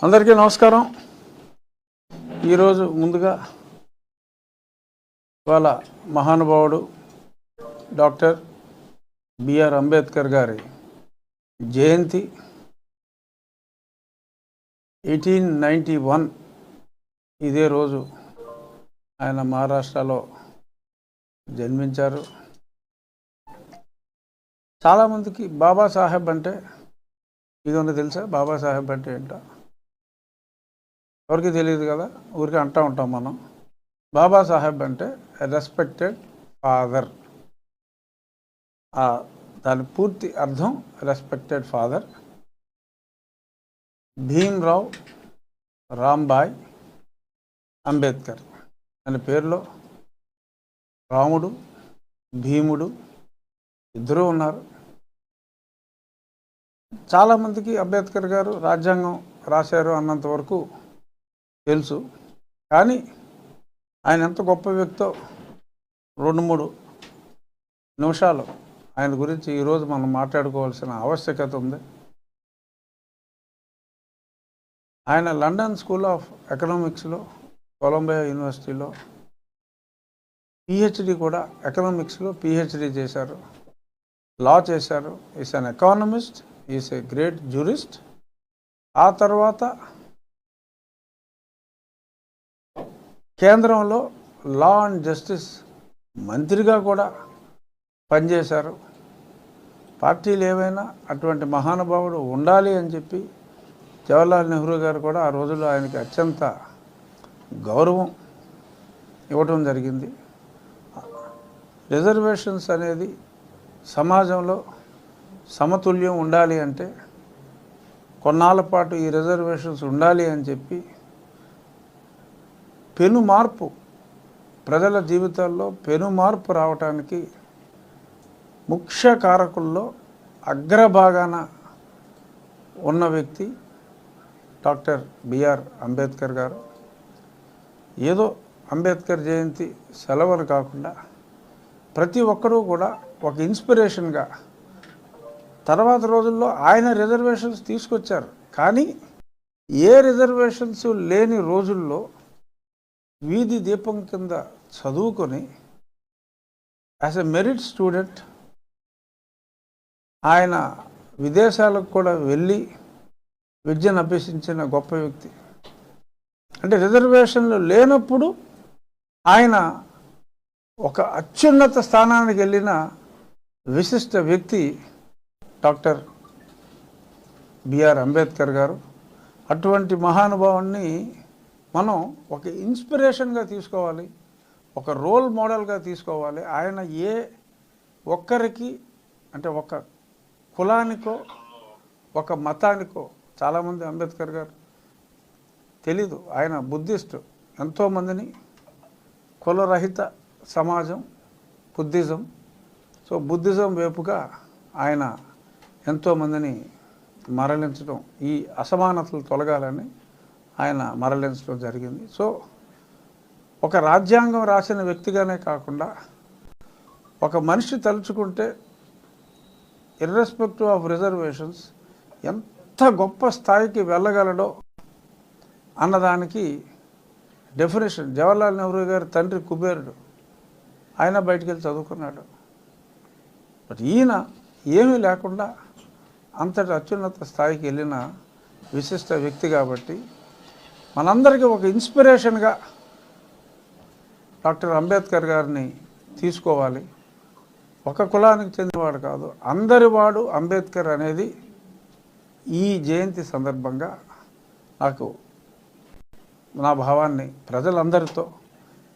అందరికీ నమస్కారం. ఈరోజు ముందుగా వాళ్ళ మహానుభావుడు డాక్టర్ బిఆర్ అంబేద్కర్ గారి జయంతి 1891 ఇదే రోజు ఆయన మహారాష్ట్రలో జన్మించారు. చాలామందికి బాబాసాహెబ్ అంటే ఇదొన్న తెలుసా? బాబాసాహెబ్ అంటే ఏంటో ఎవరికి తెలియదు కదా, ఊరికి అంటూ ఉంటాం మనం. బాబాసాహెబ్ అంటే రెస్పెక్టెడ్ ఫాదర్. దాని పూర్తి అర్థం రెస్పెక్టెడ్ ఫాదర్. భీమ్రావ్ రాంబాయ్ అంబేద్కర్ అనే పేరులో రాముడు భీముడు ఇద్దరూ ఉన్నారు. చాలామందికి అంబేద్కర్ గారు రాజ్యాంగం రాశారు అన్నంత వరకు తెలుసు. కానీ ఆయన ఎంత గొప్ప వ్యక్తో 2-3 నిమిషాలు ఆయన గురించి ఈరోజు మనం మాట్లాడుకోవాల్సిన ఆవశ్యకత ఉంది. ఆయన లండన్ స్కూల్ ఆఫ్ ఎకనామిక్స్లో, కొలంబియా యూనివర్సిటీలో పిహెచ్డి కూడా ఎకనామిక్స్లో పిహెచ్డి చేశారు, లా చేశారు. Is an economist, is a great jurist. ఆ తర్వాత కేంద్రంలో లా అండ్ జస్టిస్ మంత్రిగా కూడా పనిచేశారు. పార్టీలు ఏవైనా అటువంటి మహానుభావుడు ఉండాలి అని చెప్పి జవహర్లాల్ నెహ్రూ గారు కూడా ఆ రోజుల్లో ఆయనకి అత్యంత గౌరవం ఇవ్వటం జరిగింది. రిజర్వేషన్స్ అనేది సమాజంలో సమతుల్యం ఉండాలి అంటే కొన్నాళ్ళ పాటు ఈ రిజర్వేషన్స్ ఉండాలి అని చెప్పి పెను మార్పు, ప్రజల జీవితాల్లో పెను మార్పు రావటానికి ముఖ్య కారకుల్లో అగ్రభాగాన ఉన్న వ్యక్తి డాక్టర్ బిఆర్ అంబేద్కర్ గారు. ఏదో అంబేద్కర్ జయంతి సెలవులు కాకుండా ప్రతి ఒక్కరూ కూడా ఒక ఇన్స్పిరేషన్గా తర్వాత రోజుల్లో ఆయన రిజర్వేషన్స్ తీసుకొచ్చారు. కానీ ఏ రిజర్వేషన్స్ లేని రోజుల్లో వీధి దీపం కింద చదువుకొని యాజ్ ఎ మెరిట్ స్టూడెంట్ ఆయన విదేశాలకు కూడా వెళ్ళి విద్యను అభ్యసించిన గొప్ప వ్యక్తి. అంటే రిజర్వేషన్లు లేనప్పుడు ఆయన ఒక అత్యున్నత స్థానానికి వెళ్ళిన విశిష్ట వ్యక్తి డాక్టర్ బిఆర్ అంబేద్కర్ గారు. అటువంటి మహానుభావుని మనం ఒక ఇన్స్పిరేషన్గా తీసుకోవాలి, ఒక రోల్ మోడల్గా తీసుకోవాలి. ఆయన ఏ ఒక్కరికి అంటే ఒక కులానికో ఒక మతానికో, చాలామంది అంబేద్కర్ గారు తెలీదు, ఆయన బుద్ధిస్టు. ఎంతోమందిని కులరహిత సమాజం బుద్ధిజం. సో బుద్ధిజం వైపుగా ఆయన ఎంతోమందిని మరలించడం, ఈ అసమానతలు తొలగాలని ఆయన మరలించడం జరిగింది. సో ఒక రాజ్యాంగం రాసిన వ్యక్తిగానే కాకుండా ఒక మనిషి తలుచుకుంటే ఇర్రెస్పెక్టివ్ ఆఫ్ రిజర్వేషన్స్ ఎంత గొప్ప స్థాయికి వెళ్ళగలడో అన్నదానికి డెఫినేషన్. జవహర్లాల్ నెహ్రూ గారి తండ్రి కుబేరుడు, ఆయన బయటికి వెళ్ళి చదువుకున్నాడు. బట్ ఈయన ఏమీ లేకుండా అంతటి అత్యున్నత స్థాయికి వెళ్ళిన విశిష్ట వ్యక్తి. కాబట్టి మనందరికీ ఒక ఇన్స్పిరేషన్గా డాక్టర్ అంబేద్కర్ గారిని తీసుకోవాలి. ఒక కులానికి చెందినవాడు కాదు, అందరివాడు అంబేద్కర్ అనేది ఈ జయంతి సందర్భంగా నాకు నా భావాన్ని ప్రజలందరితో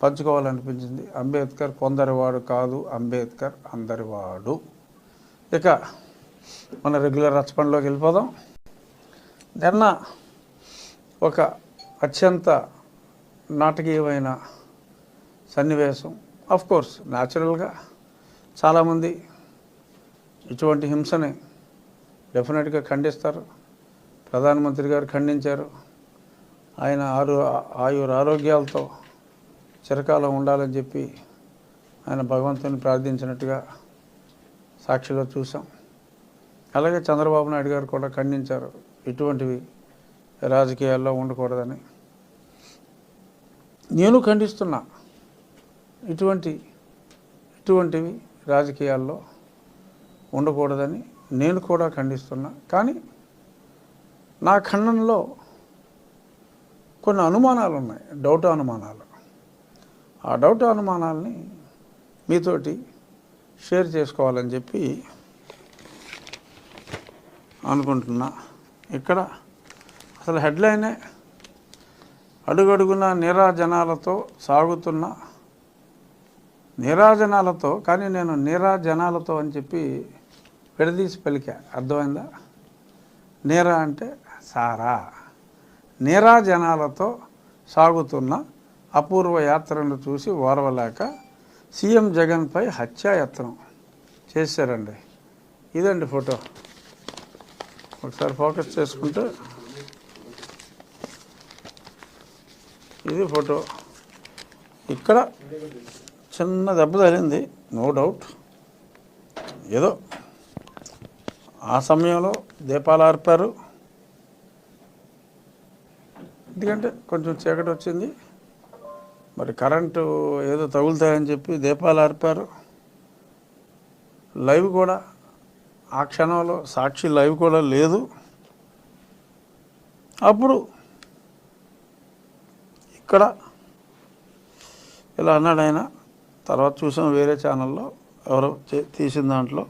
పంచుకోవాలనిపించింది. అంబేద్కర్ కొందరివాడు కాదు, అంబేద్కర్ అందరివాడు. ఇక మన రెగ్యులర్ రచపంలోకి వెళ్ళిపోదాం. నిన్న ఒక అత్యంత నాటకీయమైన సన్నివేశం. ఆఫ్కోర్స్ న్యాచురల్గా చాలామంది ఇటువంటి హింసని డెఫినెట్గా ఖండిస్తారు. ప్రధానమంత్రి గారు ఖండించారు. ఆయన ఆరోగ్యాలతో చిరకాలం ఉండాలని చెప్పి ఆయన భగవంతుని ప్రార్థించినట్టుగా సాక్షిలో చూసాం. అలాగే చంద్రబాబు నాయుడు గారు కూడా ఖండించారు. ఇటువంటివి రాజకీయాల్లో ఉండకూడదని నేను ఖండిస్తున్నా. ఇటువంటివి రాజకీయాల్లో ఉండకూడదని నేను కూడా ఖండిస్తున్నా. కానీ నా ఖండనలో కొన్ని అనుమానాలు ఉన్నాయి, డౌట్ అనుమానాలు. ఆ డౌట్ అనుమానాలని మీతోటి షేర్ చేసుకోవాలని చెప్పి అనుకుంటున్నా. ఇక్కడ అసలు హెడ్లైనే అడుగడుగున నీరాజనాలతో సాగుతున్న నీరాజనాలతో, కానీ నేను నీరాజనాలతో అని చెప్పి విడదీసి పలికా. అర్థమైందా? నీరా అంటే సారా. నీరాజనాలతో సాగుతున్న అపూర్వ యాత్రను చూసి ఓర్వలేక సీఎం జగన్పై హత్యాయత్నం చేశారండి. ఇదండి ఫోటో. ఒకసారి ఫోకస్ చేసుకుంటే ఇది ఫోటో. ఇక్కడ చిన్న దెబ్బ తగిలింది, నో డౌట్. ఏదో ఆ సమయంలో దీపాలు ఆర్పారు, ఎందుకంటే కొంచెం చీకటి వచ్చింది, మరి కరెంటు ఏదో తగులుతాయని చెప్పి దీపాలు ఆర్పారు. లైవ్ కూడా ఆ క్షణంలో సాక్షి లైవ్ కూడా లేదు. అప్పుడు ఇక్కడ ఇలా అన్నాడు ఆయన. తర్వాత చూసాం వేరే ఛానల్లో ఎవరో తీసిన దాంట్లో.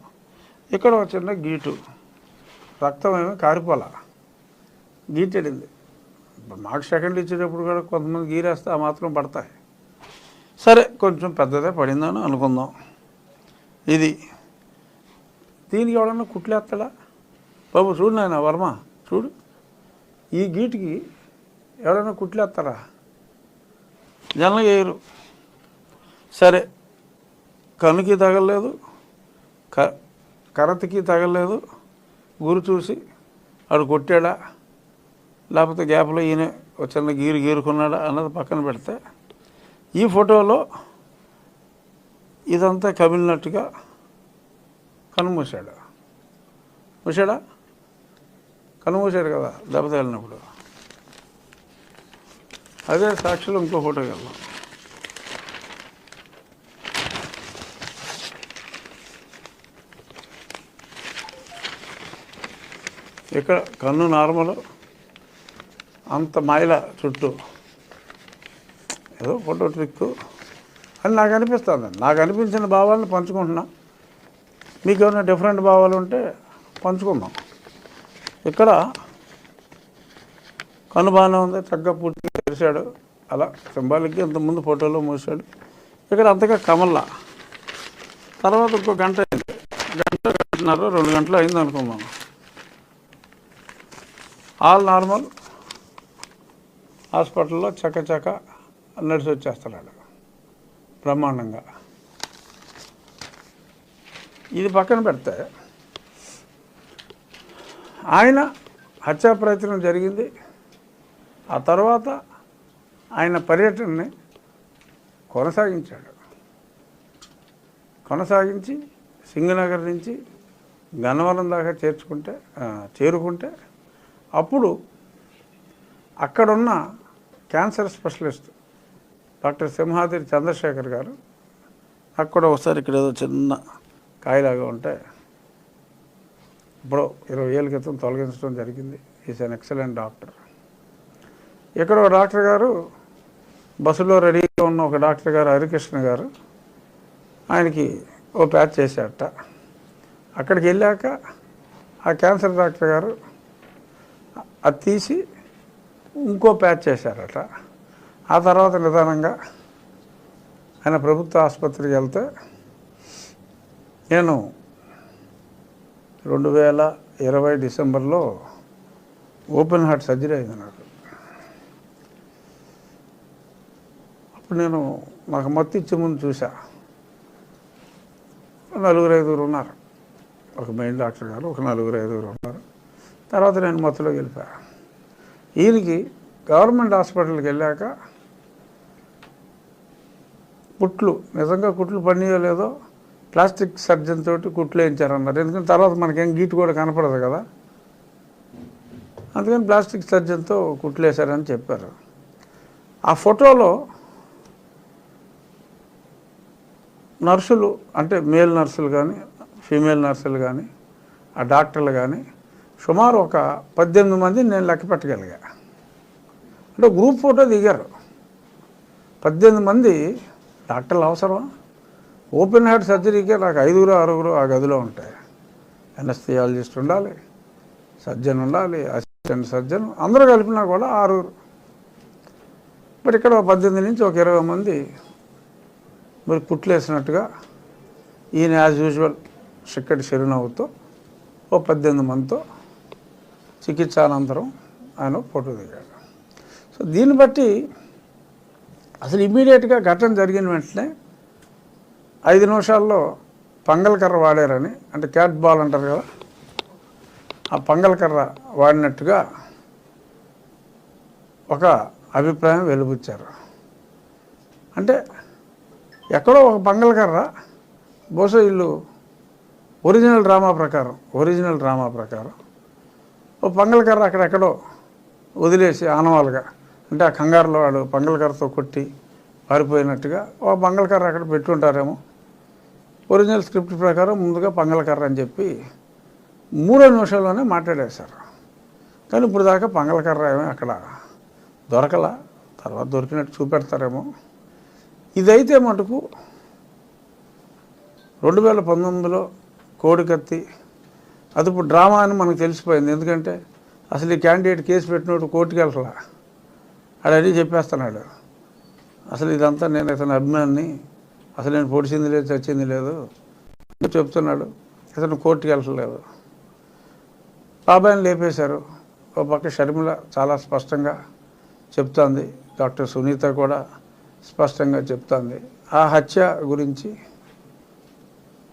ఇక్కడ ఒక చిన్న గీటు, రక్తం ఏమీ కారిపోలా, గీటెడింది. మాకు సెకండ్ ఇచ్చేటప్పుడు కూడా కొంతమంది గీరేస్తే ఆ మాత్రం పడతాయి. సరే, కొంచెం పెద్దదే పడిందని అనుకుందాం. ఇది దీనికి ఎవడన్నా కుట్లేస్తాడా? బాబు చూడు నాయన వర్మ, చూడు, ఈ గీటుకి ఎవడన్నా కుట్లేస్తారా? జనం వేయరు. సరే, కన్నుకి తగలలేదు, కరతకి తగలలేదు, గురి చూసి ఆడు కొట్టాడా లేకపోతే గ్యాప్లో ఈయన ఒక చిన్న గీరుకున్నాడా అన్నది పక్కన పెడితే, ఈ ఫోటోలో ఇదంతా కమిలినట్టుగా కన్నుమూసాడు. కన్నుమూసాడు కదా దెబ్బ తగిలినప్పుడు. అదే సాక్షిలో ఇంకో ఫోటోకి వెళ్దాం. ఇక్కడ కన్ను నార్మల్, అంత మాయల చుట్టూ ఏదో ఫోటో ట్రిక్ అని నాకు అనిపిస్తుంది. నాకు అనిపించిన భావాలను పంచుకుంటున్నా. మీకు ఏమైనా డిఫరెంట్ భావాలు ఉంటే పంచుకుందాం. ఇక్కడ కన్ను బాగానే ఉంది, చక్కగా పూర్తిగా తెరిచాడు, అలా సింబాలిక్గా ఇంతకుముందు ఫోటోలో మూసాడు. ఇక్కడ అంతగా కమల్లా. తర్వాత ఇంకో గంట అయింది, గంటన్నర 2 గంటలు అయింది అనుకుందాం. ఆల్ నార్మల్, హాస్పిటల్లో చక్క నడిచి వచ్చేస్తున్నాడు బ్రహ్మాండంగా. ఇది పక్కన పెడితే ఆయన హత్యా ప్రయత్నం జరిగింది. ఆ తర్వాత ఆయన పర్యటనని కొనసాగించి సింగనగర్ నుంచి గన్నవరం దాకా చేరుకుంటే అప్పుడు అక్కడున్న cancer specialist doctor Simhadri Chandrasekhar గారు అక్కడ ఒకసారి ఇక్కడ ఏదో చిన్న కాయలాగా ఉంటే ఇప్పుడు 20 ఏళ్ళ క్రితం తొలగించడం జరిగింది. Is an excellent doctor. ఇక్కడ ఒక డాక్టర్ గారు, బస్సులో రెడీగా ఉన్న ఒక డాక్టర్ గారు హరికృష్ణ గారు ఆయనకి ఓ ప్యాచ్ చేశారట. అక్కడికి వెళ్ళాక ఆ క్యాన్సర్ డాక్టర్ గారు అది తీసి ఇంకో ప్యాచ్ చేశారట. ఆ తర్వాత నిదానంగా ఆయన ప్రభుత్వ ఆసుపత్రికి వెళ్తే, నేను 2020 డిసెంబర్లో ఓపెన్ హార్ట్ సర్జరీ అయింది నాకు. అప్పుడు నాకు మత్తు ఇచ్చే ముందు చూసా, 4-5 ఉన్నారు. ఒక మెయిన్ డాక్టర్ గారు, ఒక 4-5 ఉన్నారు. తర్వాత నేను మత్తులోకి వెళ్ళిపోయా. ఈయనకి గవర్నమెంట్ హాస్పిటల్కి వెళ్ళాక నిజంగా కుట్లు పనియో లేదో ప్లాస్టిక్ సర్జన్ తోటి కుట్లు వేయించారన్నారు. ఎందుకంటే తర్వాత మనకేం గీటు కూడా కనపడదు కదా. అందుకని ప్లాస్టిక్ సర్జన్తో కుట్లేశారని చెప్పారు. ఆ ఫోటోలో నర్సులు అంటే మేల్ నర్సులు కానీ ఫీమేల్ నర్సులు కానీ ఆ డాక్టర్లు కానీ సుమారు ఒక 18 మంది నేను లెక్క పెట్టగలిగా. అంటే గ్రూప్ ఫోటో దిగారు. 18 మంది డాక్టర్లు అవసరం. ఓపెన్ హార్ట్ సర్జరీకే నాకు 5-6 ఆ గదిలో ఉంటాయి. ఎనస్థియాలజిస్ట్ ఉండాలి, సర్జన్ ఉండాలి, అసిస్టెంట్ సర్జన్, అందరూ కలిపినా కూడా 6. మరి ఇక్కడ 18 నుంచి ఒక 20 మంది మరి కుట్లేసినట్టుగా ఈయన యాజ్ యూజువల్ చిక్కటి చిరునవ్వుతో ఓ 18 మందితో చికిత్స అనంతరం ఆయన ఫోటో దిగాడు. సో దీన్ని బట్టి అసలు ఇమ్మీడియట్గా ఘటన జరిగిన వెంటనే 5 నిమిషాల్లో పంగల్కర్ర వాడారని, అంటే క్యాట్ బాల్ అంటారు కదా, ఆ పంగల్కర్ర వాడినట్టుగా ఒక అభిప్రాయం వెలుబుచ్చారు. అంటే ఎక్కడో ఒక పంగల్కర్ర బహుశా వీళ్ళు ఒరిజినల్ డ్రామా ప్రకారం ఓ పంగల్కర్ర అక్కడెక్కడో వదిలేసి ఆనవాలుగా, అంటే ఆ కంగారులో వాడు పంగల్కర్రతో కొట్టి పారిపోయినట్టుగా ఒక పంగల్కర్ర అక్కడ పెట్టుంటారేమో. ఒరిజినల్ స్క్రిప్ట్ ప్రకారం ముందుగా పంగల్కర్ర అని చెప్పి 3 నిమిషాల్లోనే మాట్లాడేశారు. కానీ ఇప్పుడు దాకా పంగల్కర్ర ఏమీ అక్కడ దొరకలా, తర్వాత దొరికినట్టు చూపెడతారేమో. ఇదైతే మటుకు 2019లో కోడికత్తి అది ఇప్పుడు డ్రామా అని మనకు తెలిసిపోయింది. ఎందుకంటే అసలు ఈ క్యాండిడేట్ కేసు పెట్టినట్టు కోర్టుకి వెళ్ళలా, అడని చెప్పేస్తున్నాడు. అసలు ఇదంతా నేను ఇతని అభిమాని, అసలు నేను పొడిచింది లేదు చచ్చింది లేదు చెప్తున్నాడు. ఇతను కోర్టుకి వెళ్ళలేదు. బాబాయిని లేపేశారు. ఒక పక్క షర్మిల చాలా స్పష్టంగా చెప్తోంది, డాక్టర్ సునీత కూడా స్పష్టంగా చెప్తోంది. ఆ హత్య గురించి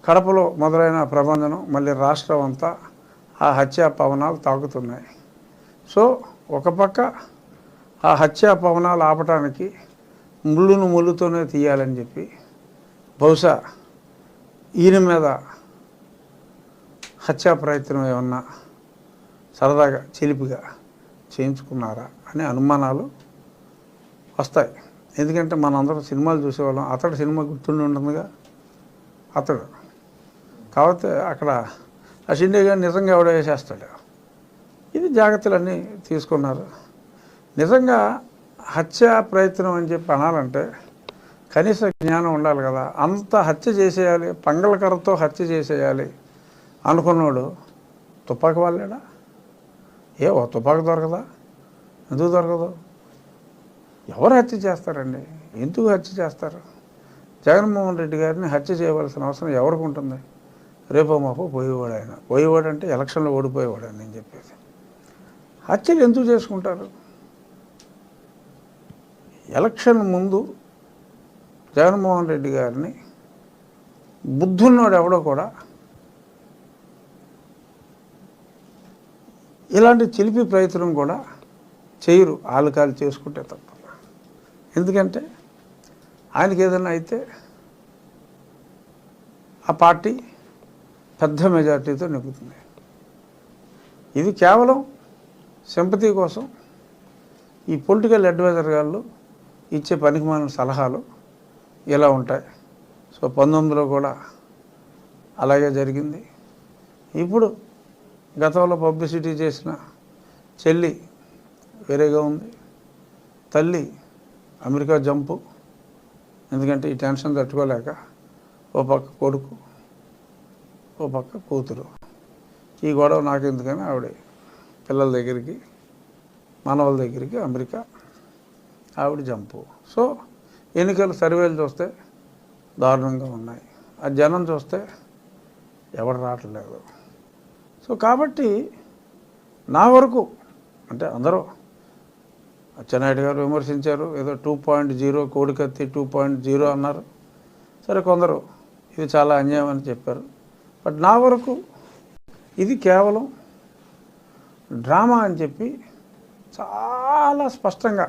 కడపలో మొదలైన ప్రభంజనం మళ్ళీ రాష్ట్రం అంతా ఆ హత్యా పవనాలు తాకుతున్నాయి. సో ఒక పక్క ఆ హత్యా పవనాలు ఆపటానికి ముళ్ళుతోనే తీయాలని చెప్పి బహుశా ఈయన మీద హత్యా ప్రయత్నం ఏమన్నా సరదాగా చిలిపిగా చేయించుకున్నారా అనే అనుమానాలు వస్తాయి. ఎందుకంటే మనందరం సినిమాలు చూసేవాళ్ళం. అతడు సినిమా గుర్తుండి ఉంటుందిగా, అతడు కాకపోతే అక్కడ ఆ షిండే గారు నిజంగా ఎవడో వేసేస్తాడు. ఇది జాగ్రత్తలన్నీ తీసుకున్నారు. నిజంగా హత్యా ప్రయత్నం అని చెప్పి అనాలంటే కనీస జ్ఞానం ఉండాలి కదా. అంత హత్య చేసేయాలి, పంగళకర్రతో హత్య చేసేయాలి అనుకున్నాడు తుపాకి వాళ్ళేడా? ఓ తుపాకి దొరకదా? ఎందుకు దొరకదు? ఎవరు హత్య చేస్తారండి? ఎందుకు హత్య చేస్తారు? జగన్మోహన్ రెడ్డి గారిని హత్య చేయవలసిన అవసరం ఎవరికి ఉంటుంది? రేపో మాపో పోయేవాడు ఆయన. పోయేవాడు అంటే ఎలక్షన్లో ఓడిపోయేవాడు అని నేను చెప్పేది. హత్యలు ఎందుకు చేసుకుంటారు? ఎలక్షన్ ముందు జగన్మోహన్ రెడ్డి గారిని బుద్ధున్నోడు ఎవడో కూడా ఇలాంటి చిలిపి ప్రయత్నం కూడా చేయరు, ఆలుకాలు చేసుకుంటే తప్ప. ఎందుకంటే ఆయనకి ఏదైనా అయితే ఆ పార్టీ పెద్ద మెజార్టీతో నెగ్గుతుంది. ఇది కేవలం సింపతి కోసం ఈ పొలిటికల్ అడ్వైజర్ గారు ఇచ్చే పనికిమాలిన సలహాలు ఇలా ఉంటాయి. సో 19లో కూడా అలాగే జరిగింది. ఇప్పుడు గతంలో పబ్లిసిటీ చేసిన చెల్లి వేరేగా ఉంది, తల్లి అమెరికా జంపు. ఎందుకంటే ఈ టెన్షన్ తట్టుకోలేక ఓ పక్క కొడుకు, ఓ పక్క కూతురు. ఈ గొడవ నాకు ఎందుకని ఆవిడ పిల్లల దగ్గరికి, మనవల దగ్గరికి అమెరికా ఆవిడ జంపు. సో ఎన్నికల సర్వేలు చూస్తే దారుణంగా ఉన్నాయి. ఆ జనం చూస్తే ఎవరు రావట్లేదు. సో కాబట్టి నా వరకు అంటే అందరూ అచ్చెన్నాయుడు గారు విమర్శించారు, ఏదో 2.0 కోడికత్తి 2.0 అన్నారు. సరే, కొందరు ఇది చాలా అన్యాయం అని చెప్పారు. బట్ నా వరకు ఇది కేవలం డ్రామా అని చెప్పి చాలా స్పష్టంగా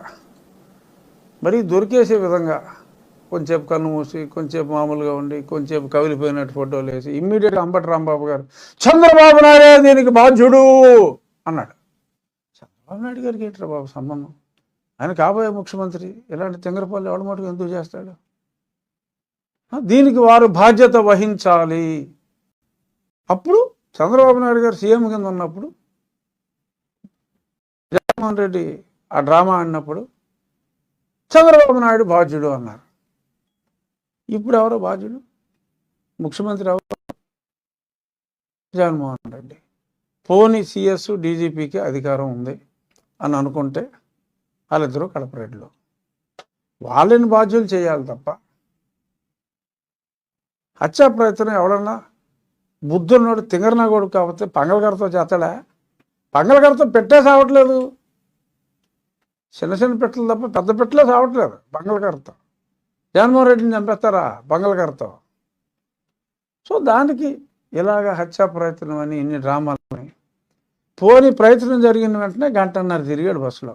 మరీ దొరికేసే విధంగా కొంచెంసేపు కన్ను మూసి, కొంచెంసేపు మామూలుగా ఉండి, కొంచెంసేపు కవిలిపోయినట్టు ఫోటోలు వేసి ఇమ్మీడియట్గా అంబటి రాంబాబు గారు చంద్రబాబు నాయుడే దీనికి బాధ్యుడు అన్నాడు. చంద్రబాబు నాయుడు గారికి ఏంట్రా బాబు సంబంధం? ఆయన కాబోయే ముఖ్యమంత్రి ఇలాంటి తింగరపల్లి ఎవడ మటుకు ఎందుకు చేస్తాడు? దీనికి వారు బాధ్యత వహించాలి. అప్పుడు చంద్రబాబు నాయుడు గారు సీఎం కింద ఉన్నప్పుడు జగన్మోహన్ రెడ్డి ఆ డ్రామా ఆడినప్పుడు చంద్రబాబు నాయుడు బాధ్యుడు అన్నారు. ఇప్పుడు ఎవరో బాధ్యుడు? ముఖ్యమంత్రి ఎవరు? జగన్మోహన్ రెడ్డి. పోనీ సిఎస్ డీజీపీకి అధికారం ఉంది అని అనుకుంటే వాళ్ళిద్దరూ కడపరెడ్లు, వాళ్ళని బాధ్యులు చేయాలి తప్ప హత్యా ప్రయత్నం ఎవడన్నా బుద్ధున్నాడు తింగరనా కొడుకు కాకపోతే పంగలగడతో చేస్తాడా? పంగలగడతో పెట్టే సావట్లేదు, చిన్న చిన్న పెట్టలు తప్ప పెద్ద పెట్టలే సావట్లేదు పంగలగడతో. జగన్మోహన్ రెడ్డిని చంపేస్తారా పంగలగడతో? సో దానికి ఇలాగ హత్యా ప్రయత్నం అని ఇన్ని డ్రామాలని. పోని ప్రయత్నం జరిగిన వెంటనే గంటన్నర తిరిగాడు బస్సులో.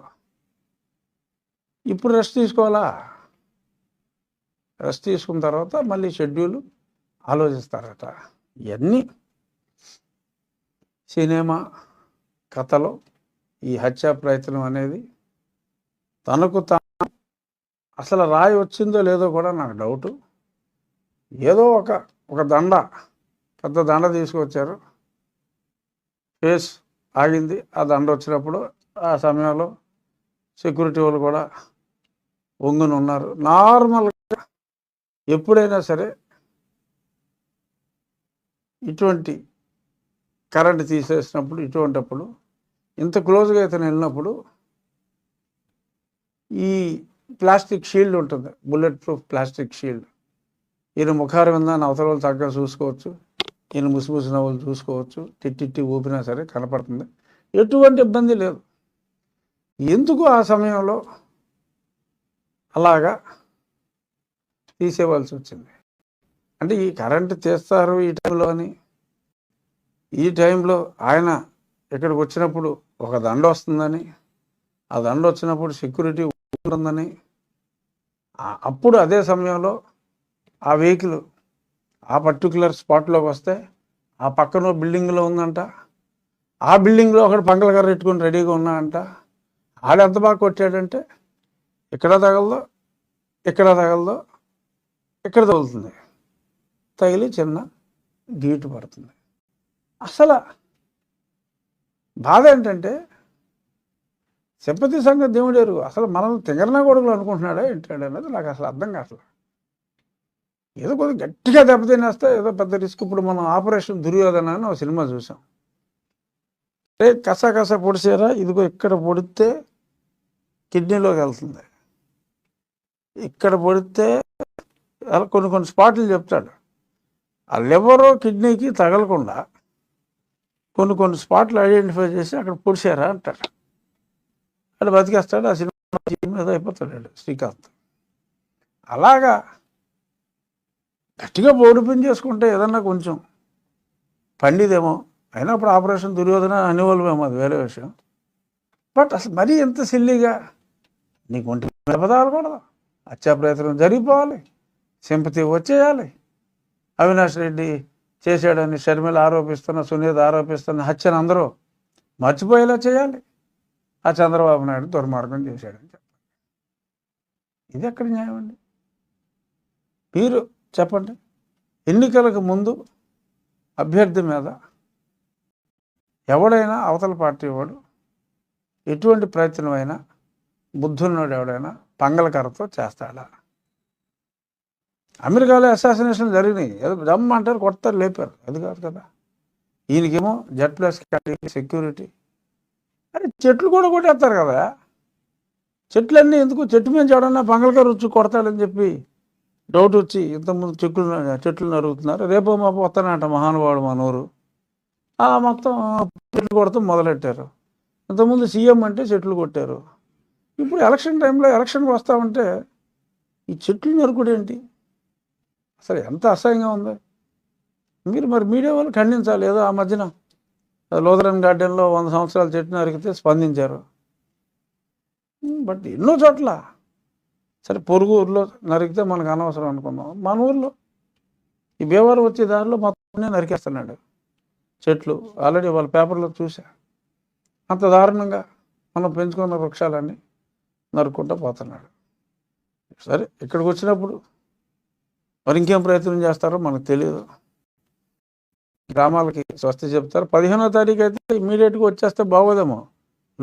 ఇప్పుడు రెస్ట్ తీసుకోవాలా? రెస్ట్ తీసుకున్న తర్వాత మళ్ళీ షెడ్యూల్ ఆలోచిస్తారట. ఇవన్నీ సినిమా కథలో ఈ హత్యా ప్రయత్నం అనేది తనకు తాను అసలు రాయి వచ్చిందో లేదో కూడా నాకు డౌటు. ఏదో ఒక దండ, పెద్ద దండ తీసుకొచ్చారు, కేసు ఆగింది. ఆ దండ వచ్చినప్పుడు ఆ సమయంలో సెక్యూరిటీ వాళ్ళు కూడా వంగుని ఉన్నారు. నార్మల్గా ఎప్పుడైనా సరే ఇటువంటి కరెంట్ తీసేసినప్పుడు, ఇటువంటిప్పుడు ఇంత క్లోజ్గా అయితే వెళ్ళినప్పుడు ఈ ప్లాస్టిక్ షీల్డ్ ఉంటుంది, బుల్లెట్ ప్రూఫ్ ప్లాస్టిక్ షీల్డ్. ఈయన ముఖారం విందాన్ని అవతల వాళ్ళు చక్కగా చూసుకోవచ్చు, ఈయన ముసిముసి నవ్వులు చూసుకోవచ్చు, తిట్టి ఊపినా సరే కనపడుతుంది, ఎటువంటి ఇబ్బంది లేదు. ఎందుకు ఆ సమయంలో అలాగా తీసేవాల్సి వచ్చింది? అంటే ఈ కరెంటు తీస్తారు ఈ టైంలో అని, ఈ టైంలో ఆయన ఇక్కడికి వచ్చినప్పుడు ఒక దండ వస్తుందని, ఆ దండ వచ్చినప్పుడు సెక్యూరిటీ ఉంటుందని, అప్పుడు అదే సమయంలో ఆ వెహికల్ ఆ పర్టికులర్ స్పాట్లోకి వస్తే ఆ పక్కన బిల్డింగ్లో ఉందంట, ఆ బిల్డింగ్లో ఒకటి పంకలకర్ర పెట్టుకుని రెడీగా ఉన్నా అంట. ఆడు ఎంత బాగా కొట్టాడంటే ఇక్కడ తగలదో, ఇక్కడ తగలదో, ఇక్కడ తగులుతుంది, తగిలి చిన్న గీటు పడుతుంది. అసలు బాధ ఏంటంటే సింపతి సంగతి దేవుడేరు, అసలు మనల్ని తింగరనా కొడుకులు అనుకుంటున్నాడా ఏంటాడు అనేది నాకు అసలు అర్థం కావట్లేదు. ఏదో కొద్దిగా గట్టిగా దెబ్బతినేస్తే ఏదో పెద్ద రిస్క్. ఇప్పుడు మనం ఆపరేషన్ దుర్యోధన అని ఒక సినిమా చూసాం. కసా పొడిచారా, ఇదిగో ఇక్కడ పొడితే కిడ్నీలోకి వెళ్తుంది, ఇక్కడ పొడితే అలా కొన్ని స్పాట్లు చెప్తాడు. ఆ లివరు కిడ్నీకి తగలకుండా కొన్ని స్పాట్లు ఐడెంటిఫై చేసి అక్కడ పొడిచారా అంటాడు. అక్కడ బతికేస్తాడు. ఆ సినిమా ఏదో అయిపోతాడు శ్రీకాంత్. అలాగా గట్టిగా ఓడిపోయి చేసుకుంటే ఏదన్నా కొంచెం పండిదేమో, అయినప్పుడు ఆపరేషన్ దుర్యోధన అనేవాళ్ళమేమో, అది వేరే విషయం. బట్ అసలు మరీ ఎంత సిల్లీగా నీకు ఒంటి దెబ్బతాగకూడదు, హత్యా ప్రయత్నం జరిగిపోవాలి, సింపతి వచ్చేయాలి. అవినాష్ రెడ్డి చేశాడని షర్మిల ఆరోపిస్తున్న, సునీత ఆరోపిస్తున్న హత్యను అందరూ మర్చిపోయేలా చేయాలి. ఆ చంద్రబాబు నాయుడు దుర్మార్గం చేశాడని చెప్పాలి. ఇది ఎక్కడ న్యాయం అండి? మీరు చెప్పండి. ఎన్నికలకు ముందు అభ్యర్థి మీద ఎవడైనా అవతల పార్టీ వాడు ఎటువంటి ప్రయత్నమైనా బుద్ధున్నోడు ఎవడైనా పంగలకరతో చేస్తాడా? అమెరికాలో అసాసినేషన్ జరిగినాయి, ఏదో దమ్మ అంటారు, కొడతారు, లేపారు, అది కాదు కదా. ఈయనకేమో Z+ సెక్యూరిటీ. అరే చెట్లు కూడా కొట్టేస్తారు కదా, చెట్లన్నీ ఎందుకు? చెట్టు మీద ఎవడన్నా పంగలకర వచ్చి కొడతాడని చెప్పి డౌట్ వచ్చి ఇంతకుముందు చెట్లు నరుగుతున్నారు. రేపో మాపో వస్తానంట మహానుభావుడు మనూరు, మొత్తం చెట్లు కొడతాం మొదలెట్టారు. ఇంతకుముందు సీఎం అంటే చెట్లు కొట్టారు. ఇప్పుడు ఎలక్షన్ టైంలో ఎలక్షన్కి వస్తామంటే ఈ చెట్లు నరుకుడు ఏంటి? అసలు ఎంత అసహ్యంగా ఉంది. మీరు మరి మీడియా వాళ్ళు ఖండించాలి. ఏదో ఆ మధ్యన లోదరన్ గార్డెన్లో 100 సంవత్సరాల చెట్టు నరికితే స్పందించారు. బట్ ఎన్నో చోట్ల సరే పొరుగు ఊర్లో నరికితే మనకు అనవసరం అనుకుందాం, మన ఊర్లో ఈ భీమవరం వచ్చే దారిలో మొత్తం నరికేస్తున్నాడు చెట్లు. ఆల్రెడీ వాళ్ళ పేపర్లో చూసా, అంత దారుణంగా మనం పెంచుకున్న వృక్షాలన్నీ నరుక్కుంటూ పోతున్నాడు. సరే, ఇక్కడికి వచ్చినప్పుడు మరి ఇంకేం ప్రయత్నం చేస్తారో మనకు తెలియదు. గ్రామాలకి స్వస్తి చెప్తారు. 15వ తారీఖు అయితే ఇమీడియట్గా వచ్చేస్తే బాగోదేమో.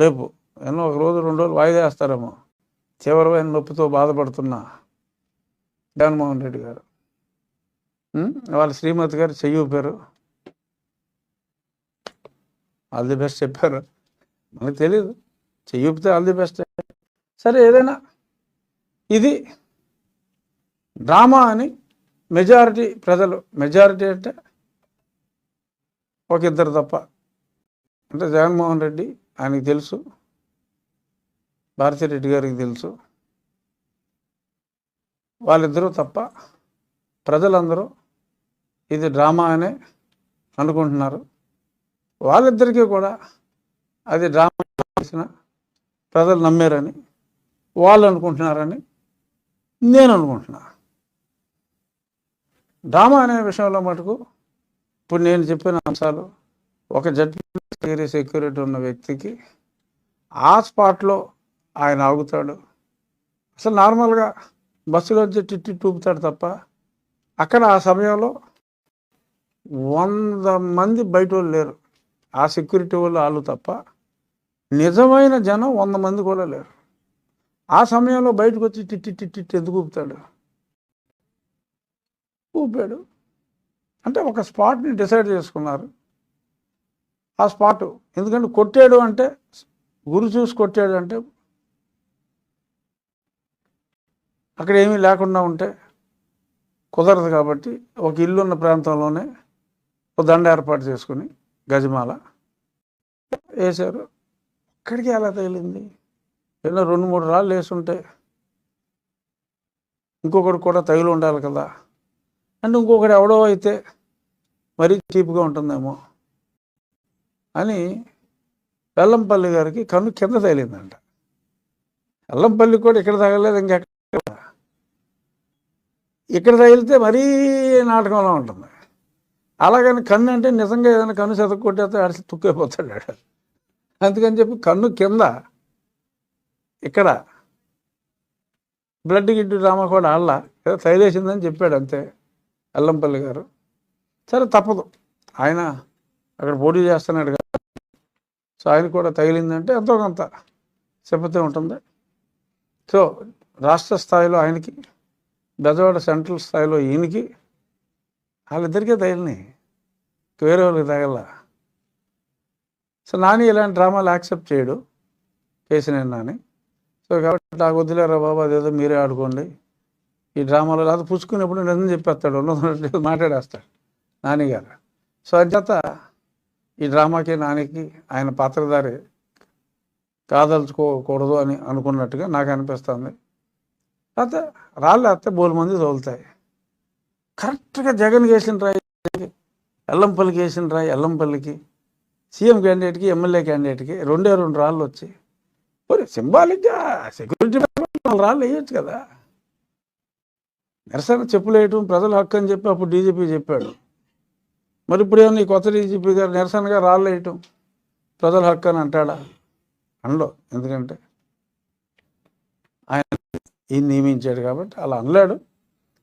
రేపు ఎన్నో ఒక రోజు 2 రోజులు వాయిదా వేస్తారేమో. తీవ్రమైన నొప్పితో బాధపడుతున్న జగన్మోహన్ రెడ్డి గారు, వాళ్ళ శ్రీమతి గారు చెయ్యి ఊపారు, ఆల్ ది బెస్ట్ చెప్పారు. మనకు తెలియదు, చెయ్యి ఊపితే ఆల్ ది బెస్ట్. సరే, ఏదైనా ఇది డ్రామా అని మెజారిటీ ప్రజలు, మెజారిటీ అంటే ఒక ఇద్దరు తప్ప, అంటే జగన్మోహన్ రెడ్డి ఆయనకి తెలుసు, భారతిరెడ్డి గారికి తెలుసు, వాళ్ళిద్దరూ తప్ప ప్రజలందరూ ఇది డ్రామా అనే అనుకుంటున్నారు. వాళ్ళిద్దరికీ కూడా అది డ్రామా చేసిన ప్రజలు నమ్మారని వాళ్ళు అనుకుంటున్నారని నేను అనుకుంటున్నా. డ్రామా అనే విషయంలో మటుకు ఇప్పుడు నేను చెప్పిన అంశాలు, ఒక జడ్పీ సెక్యూరిటీ ఉన్న వ్యక్తికి ఆ స్పాట్లో ఆయన ఆగుతాడు. అసలు నార్మల్గా బస్సులో వచ్చి టిట్టి టూపుతాడు తప్ప అక్కడ ఆ సమయంలో 100 మంది బయట వాళ్ళు లేరు. ఆ సెక్యూరిటీ వాళ్ళు తప్ప నిజమైన జనం 100 మంది కూడా లేరు. ఆ సమయంలో బయటకు వచ్చి టిట్టి టిట్టి ఎందుకు ఊపుతాడు? ఊపాడు అంటే ఒక స్పాట్ని డిసైడ్ చేసుకున్నారు. ఆ స్పాటు ఎందుకంటే కొట్టాడు అంటే, గురి చూసి కొట్టాడు అంటే అక్కడ ఏమీ లేకుండా ఉంటే కుదరదు. కాబట్టి ఒక ఇల్లు ఉన్న ప్రాంతంలోనే ఒక దండ ఏర్పాటు చేసుకుని గజమాల వేశారు. అక్కడికి ఎలా తగిలింది? ఏదో 2-3 రాళ్ళు వేసుంటే ఇంకొకటి కూడా తగిలి ఉండాలి కదా. అంటే ఇంకొకటి ఎవడో అయితే మరీ చీప్గా ఉంటుందేమో అని వెల్లంపల్లి గారికి కన్ను కింద తగిలిందంట. వెల్లంపల్లి కూడా ఇక్కడ తగలేదు, ఇంకెక్కడ ఇక్కడ తగిలితే మరీ నాటకంలో ఉంటుంది. అలాగని కన్ను అంటే నిజంగా ఏదైనా కన్ను సెతకు కొట్టేస్తే అడిసి తుక్కైపోతాడు. అందుకని చెప్పి కన్ను కింద ఇక్కడ బ్లడ్ గిడ్డు డ్రామా కూడా ఆళ్ళ ఏదో తగిలేసిందని చెప్పాడు అంతే వెల్లంపల్లి గారు. సరే, తప్పదు, ఆయన అక్కడ పోటీ చేస్తున్నాడు కదా, సో ఆయన కూడా తగిలిందంటే ఎంతో కొంత సింపతి ఉంటుంది. సో రాష్ట్ర స్థాయిలో ఆయనకి, బెజవాడ సెంట్రల్ స్థాయిలో ఈయనకి, వాళ్ళిద్దరికీ తగిలినాయి, వేరే వాళ్ళకి తగల. సో నాని ఇలాంటి డ్రామాలు యాక్సెప్ట్ చేయడు, కేసీఆర్ నాని. సో కాబట్టి నాకు వదిలేరా బాబు, అదేదో మీరే ఆడుకోండి ఈ డ్రామాలో, లేదా పుచ్చుకునేప్పుడు నిజం చెప్పేస్తాడు, ఉన్నది మాట్లాడేస్తాడు నానిగారు. సో అంచేత ఈ డ్రామాకి నానికి ఆయన పాత్రధారి కాదలుచుకోకూడదు అని అనుకున్నట్టుగా నాకు అనిపిస్తుంది. అయితే రాళ్ళు వేస్తే 3 మంది తోలుతాయి. కరెక్ట్గా జగన్ వేసిన రాయి ఎల్లంపల్లికి వేసిన రాయి, ఎల్లంపల్లికి సీఎం క్యాండిడేట్కి ఎమ్మెల్యే క్యాండిడేట్కి 2 రాళ్ళు వచ్చి, మరి సింబాలిక్గా సెక్యూరిటీ రాళ్ళు వేయచ్చు కదా. నిరసన చెప్పులు వేయటం ప్రజల హక్కు అని చెప్పి అప్పుడు డీజీపీ చెప్పాడు. మరి ఇప్పుడు ఏమన్నా ఈ కొత్త డీజీపీ గారు నిరసనగా రాళ్ళు వేయటం ప్రజల హక్కు అని అంటాడా? అనలో. ఎందుకంటే ఆయన ఈయన నియమించాడు కాబట్టి అలా అనలేడు.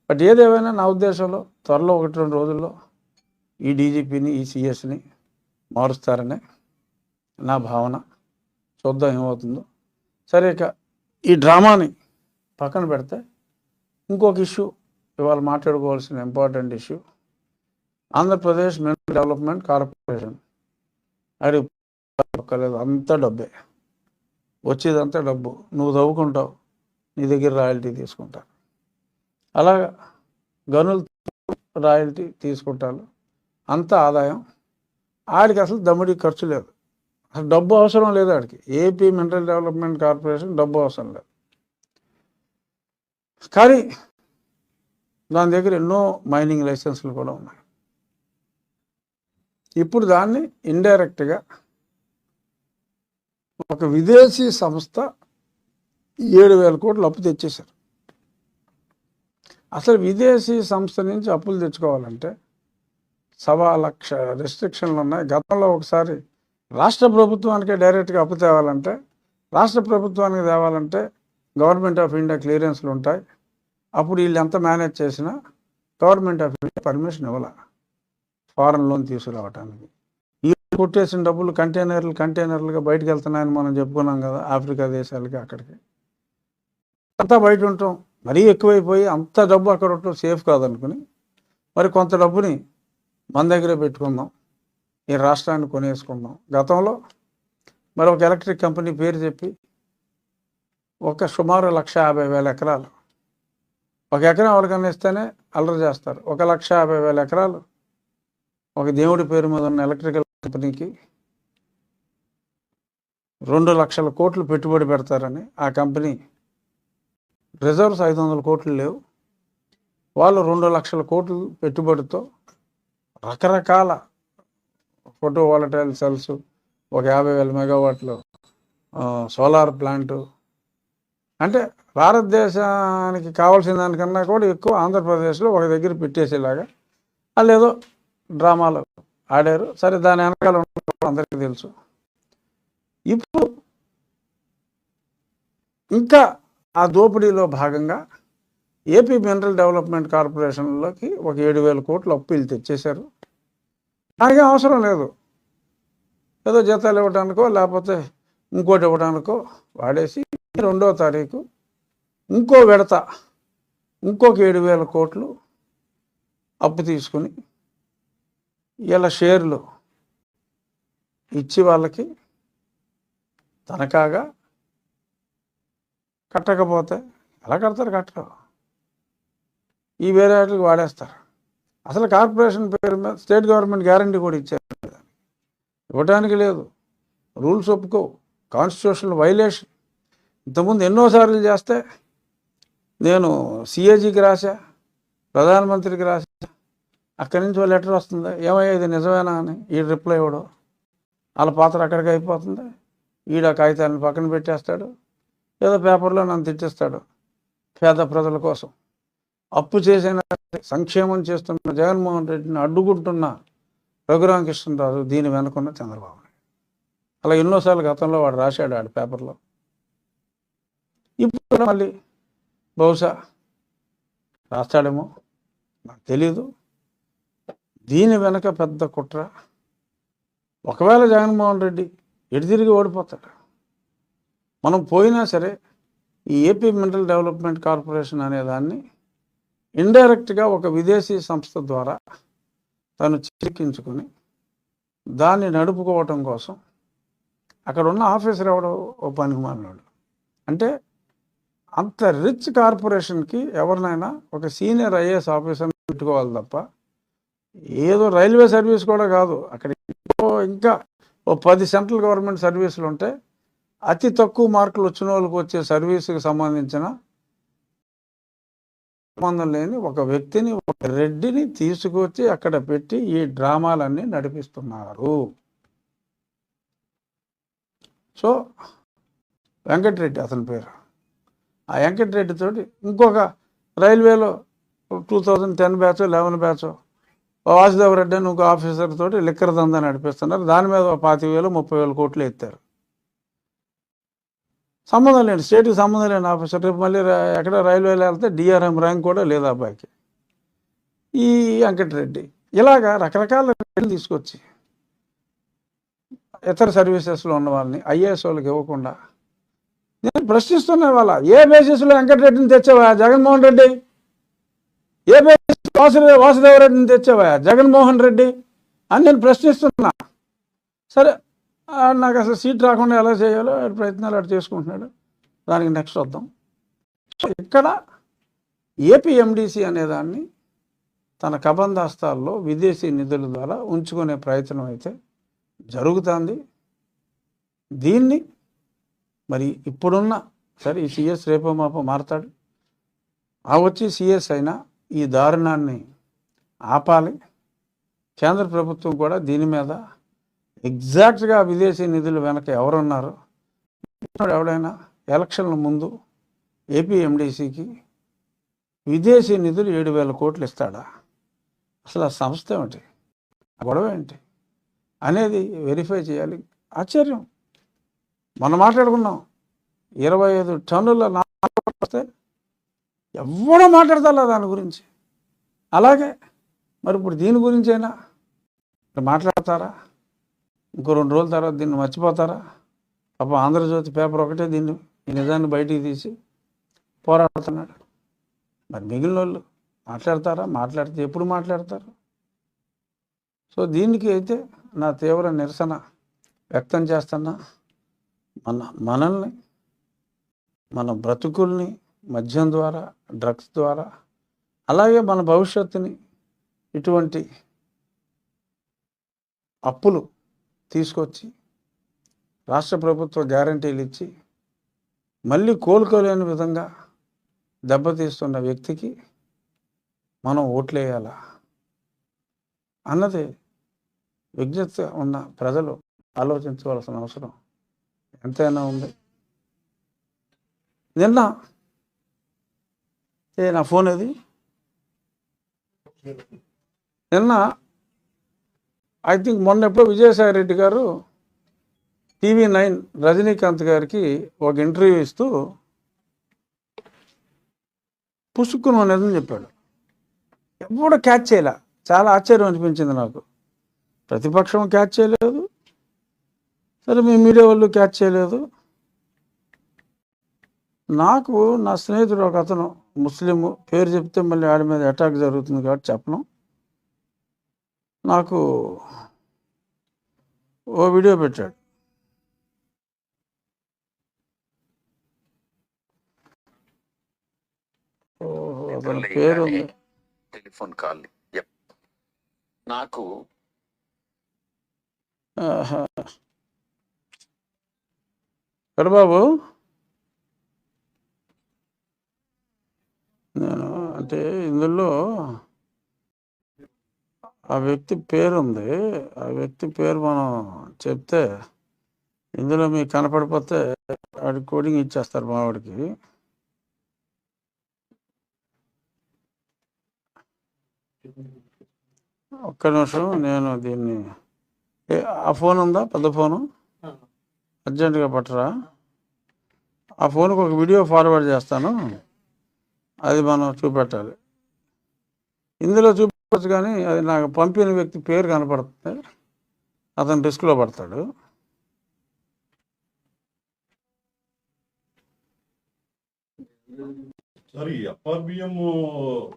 బట్ ఏదేమైనా నా ఉద్దేశంలో త్వరలో 1-2 రోజుల్లో ఈ డీజీపీని, ఈ సిఎస్ని మారుస్తారనే నా భావన. చూద్దాం ఏమవుతుందో. సరే, ఇక ఈ డ్రామాని పక్కన పెడితే ఇంకొక ఇష్యూ ఇవాళ మాట్లాడుకోవాల్సిన important issue, Andhra Pradesh mineral development corporation. అది ఒక్కలేదు, అంతా డబ్బే, వచ్చేదంతా డబ్బు. నువ్వు తవ్వుకుంటావు, నీ దగ్గర రాయల్టీ తీసుకుంటారు. అలాగా గనులు రాయల్టీ తీసుకుంటారు, అంత ఆదాయం. ఆడికి అసలు దమ్ముడికి ఖర్చు లేదు, అసలు డబ్బు అవసరం లేదు ఆడికి. ఏపీ మినరల్ డెవలప్మెంట్ కార్పొరేషన్ డబ్బు అవసరం లేదు. కానీ దాని దగ్గర ఎన్నో మైనింగ్ లైసెన్సులు కూడా ఉన్నాయి. ఇప్పుడు దాన్ని ఇండైరెక్ట్గా ఒక విదేశీ సంస్థ 7,000 కోట్లు అప్పు తెచ్చేశారు. అసలు విదేశీ సంస్థ నుంచి అప్పులు తెచ్చుకోవాలంటే 1,00,000 రెస్ట్రిక్షన్లు ఉన్నాయి. గతంలో ఒకసారి రాష్ట్ర ప్రభుత్వానికే డైరెక్ట్గా అప్పు తేవాలంటే రాష్ట్ర ప్రభుత్వానికి తేవాలంటే గవర్నమెంట్ ఆఫ్ ఇండియా క్లియరెన్స్లు ఉంటాయి. అప్పుడు వీళ్ళు ఎంత మేనేజ్ చేసినా గవర్నమెంట్ ఆఫ్ ఇండియా పర్మిషన్ ఇవ్వాలి ఫారెన్ లోన్ తీసుకురావడానికి. ఈ కొట్టేసిన డబ్బులు కంటైనర్లుగా బయటకు వెళ్తున్నాయని మనం చెప్పుకున్నాం కదా, ఆఫ్రికా దేశాలకి అక్కడికి. అంతా బయట ఉంటాం, మరీ ఎక్కువైపోయి అంత డబ్బు అక్కడ ఉండటం సేఫ్ కాదనుకుని మరి కొంత డబ్బుని మన దగ్గరే పెట్టుకుందాం, ఈ రాష్ట్రాన్ని కొనేసుకుందాం. గతంలో మరి ఒక ఎలక్ట్రిక్ కంపెనీ పేరు చెప్పి ఒక సుమారు 1,50,000 ఎకరాలు, ఒక ఎకరం ఎవరికన్నా ఇస్తేనే అల్లరి చేస్తారు. 1,50,000 ఎకరాలు ఒక దేవుడి పేరు మీద ఉన్న ఎలక్ట్రికల్ కంపెనీకి 2 లక్షల కోట్లు పెట్టుబడి పెడతారని, ఆ కంపెనీ రిజర్వ్స్ 500 కోట్లు లేవు, వాళ్ళు 2 లక్షల కోట్లు పెట్టుబడితో రకరకాల ఫోటో వాలటైల్ సెల్స్, ఒక 50,000 మెగావాట్లు సోలార్ ప్లాంటు, అంటే భారతదేశానికి కావాల్సిన దానికన్నా కూడా ఎక్కువ ఆంధ్రప్రదేశ్లో ఒక దగ్గర పెట్టేసేలాగా వాళ్ళు ఏదో డ్రామాలు ఆడారు. సరే, దాని వెనకాల అందరికీ తెలుసు. ఇప్పుడు ఇంకా ఆ దోపిడీలో భాగంగా ఏపీ మినరల్ డెవలప్మెంట్ కార్పొరేషన్లోకి ఒక 7,000 కోట్లు అప్పు వీళ్ళు తెచ్చేశారు. దానికి అవసరం లేదు, ఏదో జీతాలు ఇవ్వడానికో లేకపోతే ఇంకోటి ఇవ్వడానికో వాడేసి 2వ తారీఖు ఇంకో విడత ఇంకొక 7,000 కోట్లు అప్పు తీసుకుని ఇలా షేర్లు ఇచ్చి వాళ్ళకి తనఖాగా కట్టకపోతే ఎలా కడతారు? కట్టరు, ఈ వేరే వాటికి వాడేస్తారు. అసలు కార్పొరేషన్ పేరు మీద స్టేట్ గవర్నమెంట్ గ్యారంటీ కూడా ఇచ్చారు, ఇవ్వడానికి లేదు, రూల్స్ ఒప్పుకో, కాన్స్టిట్యూషనల్ వైలేషన్. ఇంతకుముందు ఎన్నోసార్లు చేస్తే నేను సిఏజీకి రాశా, ప్రధానమంత్రికి రాశా, అక్కడి నుంచి ఒక లెటర్ వస్తుంది, ఏమయ్యా ఇది నిజమేనా అని. ఈ రిప్లై ఇవ్వడం, వాళ్ళ పాత్ర అక్కడికి అయిపోతుంది. ఈడ కాగితాలను పక్కన పెట్టేస్తాడు, ఏదో పేపర్లో నన్ను తిట్టిస్తాడు. పేద ప్రజల కోసం అప్పు చేసిన సంక్షేమం చేస్తున్న జగన్మోహన్ రెడ్డిని అడ్డుకుంటున్న రఘురామకృష్ణరాజు దీని వెనుకున్న చంద్రబాబు నాయుడు. అలా ఎన్నోసార్లు గతంలో వాడు రాశాడు ఆడి పేపర్లో. ఇప్పుడు మళ్ళీ బహుశా రాస్తాడేమో, నాకు తెలీదు. దీని వెనక పెద్ద కుట్ర. ఒకవేళ జగన్మోహన్ రెడ్డి ఎటు తిరిగి ఓడిపోతాడు, మనం పోయినా సరే ఈ ఏపీ మినరల్ డెవలప్మెంట్ కార్పొరేషన్ అనేదాన్ని ఇండైరెక్ట్గా ఒక విదేశీ సంస్థ ద్వారా తను చిక్కించుకొని దాన్ని నడుపుకోవటం కోసం అక్కడ ఉన్న ఆఫీసర్ ఎవడో ఓ పనికిమాలినోడు. అంటే అంత రిచ్ కార్పొరేషన్కి ఎవరినైనా ఒక సీనియర్ ఐఏఎస్ ఆఫీసర్ని పెట్టుకోవాలి తప్ప, ఏదో రైల్వే సర్వీస్ కూడా కాదు, అక్కడ ఇంకా ఓ 10 సెంట్రల్ గవర్నమెంట్ సర్వీసులు ఉంటే అతి తక్కువ మార్కులు వచ్చిన వాళ్ళకి వచ్చే సర్వీసుకి సంబంధించిన సంబంధం లేని ఒక వ్యక్తిని, ఒక రెడ్డిని తీసుకొచ్చి అక్కడ పెట్టి ఈ డ్రామాలన్నీ నడిపిస్తున్నారు. సో వెంకటరెడ్డి అతని పేరు. ఆ వెంకటరెడ్డి తోటి ఇంకొక రైల్వేలో 2010 బ్యాచ్ 11 బ్యాచ్ వాసుదేవరెడ్డి అని ఇంకో ఆఫీసర్ తోటి లిక్కర్ దందా నడిపిస్తున్నారు. దాని మీద 25,000 30,000 కోట్లు ఎత్తారు. సంబంధం లేని, స్టేట్కి సంబంధం లేని ఆఫీసర్. రేపు మళ్ళీ ఎక్కడ రైల్వేలో వెళ్తే డిఆర్ఎం ర్యాంక్ కూడా లేదు అబ్బాయికి. ఈ వెంకటరెడ్డి ఇలాగా రకరకాల రెడ్లు తీసుకొచ్చి ఇతర సర్వీసెస్లో ఉన్న వాళ్ళని ఐఏఎస్ వాళ్ళకి ఇవ్వకుండా నేను ప్రశ్నిస్తున్నా. వాళ్ళ ఏ బేసిస్లో వెంకటరెడ్డిని తెచ్చావా జగన్మోహన్ రెడ్డి? ఏ బేసిస్ వాసుదేవరెడ్డిని తెచ్చావా జగన్మోహన్ రెడ్డి అని నేను ప్రశ్నిస్తున్నా. సరే, నాకు అసలు సీట్ రాకుండా ఎలా చేయాలో ప్రయత్నాలు అటు చేసుకుంటున్నాడు. దానికి నెక్స్ట్ వద్దాం. సో ఇక్కడ ఏపీఎండిసి అనేదాన్ని తన కబంధాస్తాల్లో విదేశీ నిధుల ద్వారా ఉంచుకునే ప్రయత్నం అయితే జరుగుతుంది. దీన్ని మరి ఇప్పుడున్న సరే ఈ సిఎస్ రేపో మాపో మారతాడు, ఆ వచ్చి సిఎస్ అయినా ఈ దారుణాన్ని ఆపాలి. కేంద్ర ప్రభుత్వం కూడా దీని మీద ఎగ్జాక్ట్గా విదేశీ నిధులు వెనక ఎవరున్నారు, ఎవడైనా ఎలక్షన్ల ముందు ఏపీఎండిసికి విదేశీ నిధులు 7,000 కోట్లు ఇస్తాడా? అసలు ఆ సంస్థ ఏమిటి, గొడవ ఏంటి అనేది వెరిఫై చేయాలి. ఆశ్చర్యం, మనం మాట్లాడుకున్నాం 25 టన్నుల వస్తే ఎవడో మాట్లాడతారా దాని గురించి. అలాగే మరి ఇప్పుడు దీని గురించి అయినా మాట్లాడతారా? ఇంకో 2 రోజుల తర్వాత దీన్ని మర్చిపోతారా? పాపం ఆంధ్రజ్యోతి పేపర్ ఒకటే దీన్ని ఈ నిజాన్ని బయటికి తీసి పోరాడుతున్నాడు. మరి మిగిలిన వాళ్ళు మాట్లాడతారా? మాట్లాడితే ఎప్పుడు మాట్లాడతారు? సో దీనికి అయితే నా తీవ్ర నిరసన వ్యక్తం చేస్తున్నా. మనల్ని మన బ్రతుకుల్ని మద్యం ద్వారా, డ్రగ్స్ ద్వారా, అలాగే మన భవిష్యత్తుని ఇటువంటి అప్పులు తీసుకొచ్చి రాష్ట్ర ప్రభుత్వ గ్యారంటీలు ఇచ్చి మళ్ళీ కోలుకోలేని విధంగా దెబ్బతీస్తున్న వ్యక్తికి మనం ఓట్లేయాలా అన్నది విజ్ఞత ఉన్న ప్రజలు ఆలోచించవలసిన అవసరం ఎంతైనా ఉంది. నిన్న నా ఫోన్ అది నిన్న ఐ థింక్ మొన్న ఎప్పుడో విజయసాయి రెడ్డి గారు TV9 రజనీకాంత్ గారికి ఒక ఇంటర్వ్యూ ఇస్తూ పుసుక్కుని ఉన్నదని చెప్పాడు. ఎప్పుడూ క్యాచ్ చేయలే. చాలా ఆశ్చర్యం అనిపించింది నాకు. ప్రతిపక్షం క్యాచ్ చేయలేదు, సరే మీ మీడియా వాళ్ళు క్యాచ్ చేయలేదు. నాకు నా స్నేహితుడు ఒక అతను ముస్లిం, పేరు చెప్తే మళ్ళీ ఆడి మీద అటాక్ జరుగుతుంది కాబట్టి చెప్పను, నాకు ఓ వీడియో పెట్టాడు. అతని పేరు టెలిఫోన్ కాల్ నాకు బాబు, నేను అంటే ఇందులో ఆ వ్యక్తి పేరు ఉంది. ఆ వ్యక్తి పేరు మనం చెప్తే ఇందులో మీకు కనపడిపోతే వాడి కోడింగ్ ఇచ్చేస్తారు మా వాడికి. ఒక్క నిమిషం, నేను దీన్ని ఆ ఫోన్ ఉందా పెద్ద ఫోను, అర్జెంటుగా పట్టరా. ఆ ఫోన్కి ఒక వీడియో ఫార్వర్డ్ చేస్తాను, అది మనం చూపెట్టాలి. ఇందులో చూపించవచ్చు కానీ అది నాకు పంపిన వ్యక్తి పేరు కనపడుతుంది, అతను రిస్క్లో పడతాడు. సార్ ఈ ఎఫ్ఆర్బిఎం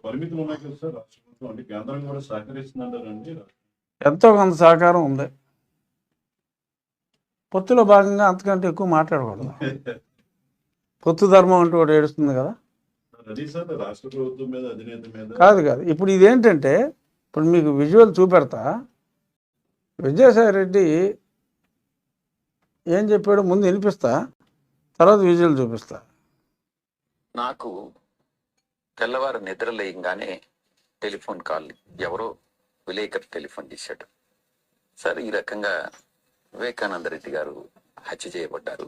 పరిమితులు ఉన్నాయి కదా సార్, రాష్ట్ర ప్రభుత్వం అంటే కేంద్రం కూడా సహకరిస్తుందంటారండి? ఎంతో కొంత సహకారం ఉంది. పొత్తులో భాగంగా అంతకంటే ఎక్కువ మాట్లాడకూడదు. పొత్తు ధర్మం అంటూ ఒకటి ఏడుస్తుంది కదా, అది సార్ రాష్ట్ర ప్రభుత్వం మీద, అధినేత మీద కాదు. ఇప్పుడు ఇదేంటంటే, ఇప్పుడు మీకు విజువల్ చూపెడతా. విజయసాయి రెడ్డి ఏం చెప్పాడు ముందు వినిపిస్తా, తర్వాత విజువల్ చూపిస్తా. నాకు తెల్లవారు నిద్ర లేయంగానే టెలిఫోన్ కాల్, ఎవరో విలేకరు టెలిఫోన్ చేశాడు. సార్ ఈ రకంగా వివేకానంద రెడ్డి గారు హత్య చేయబడ్డారు,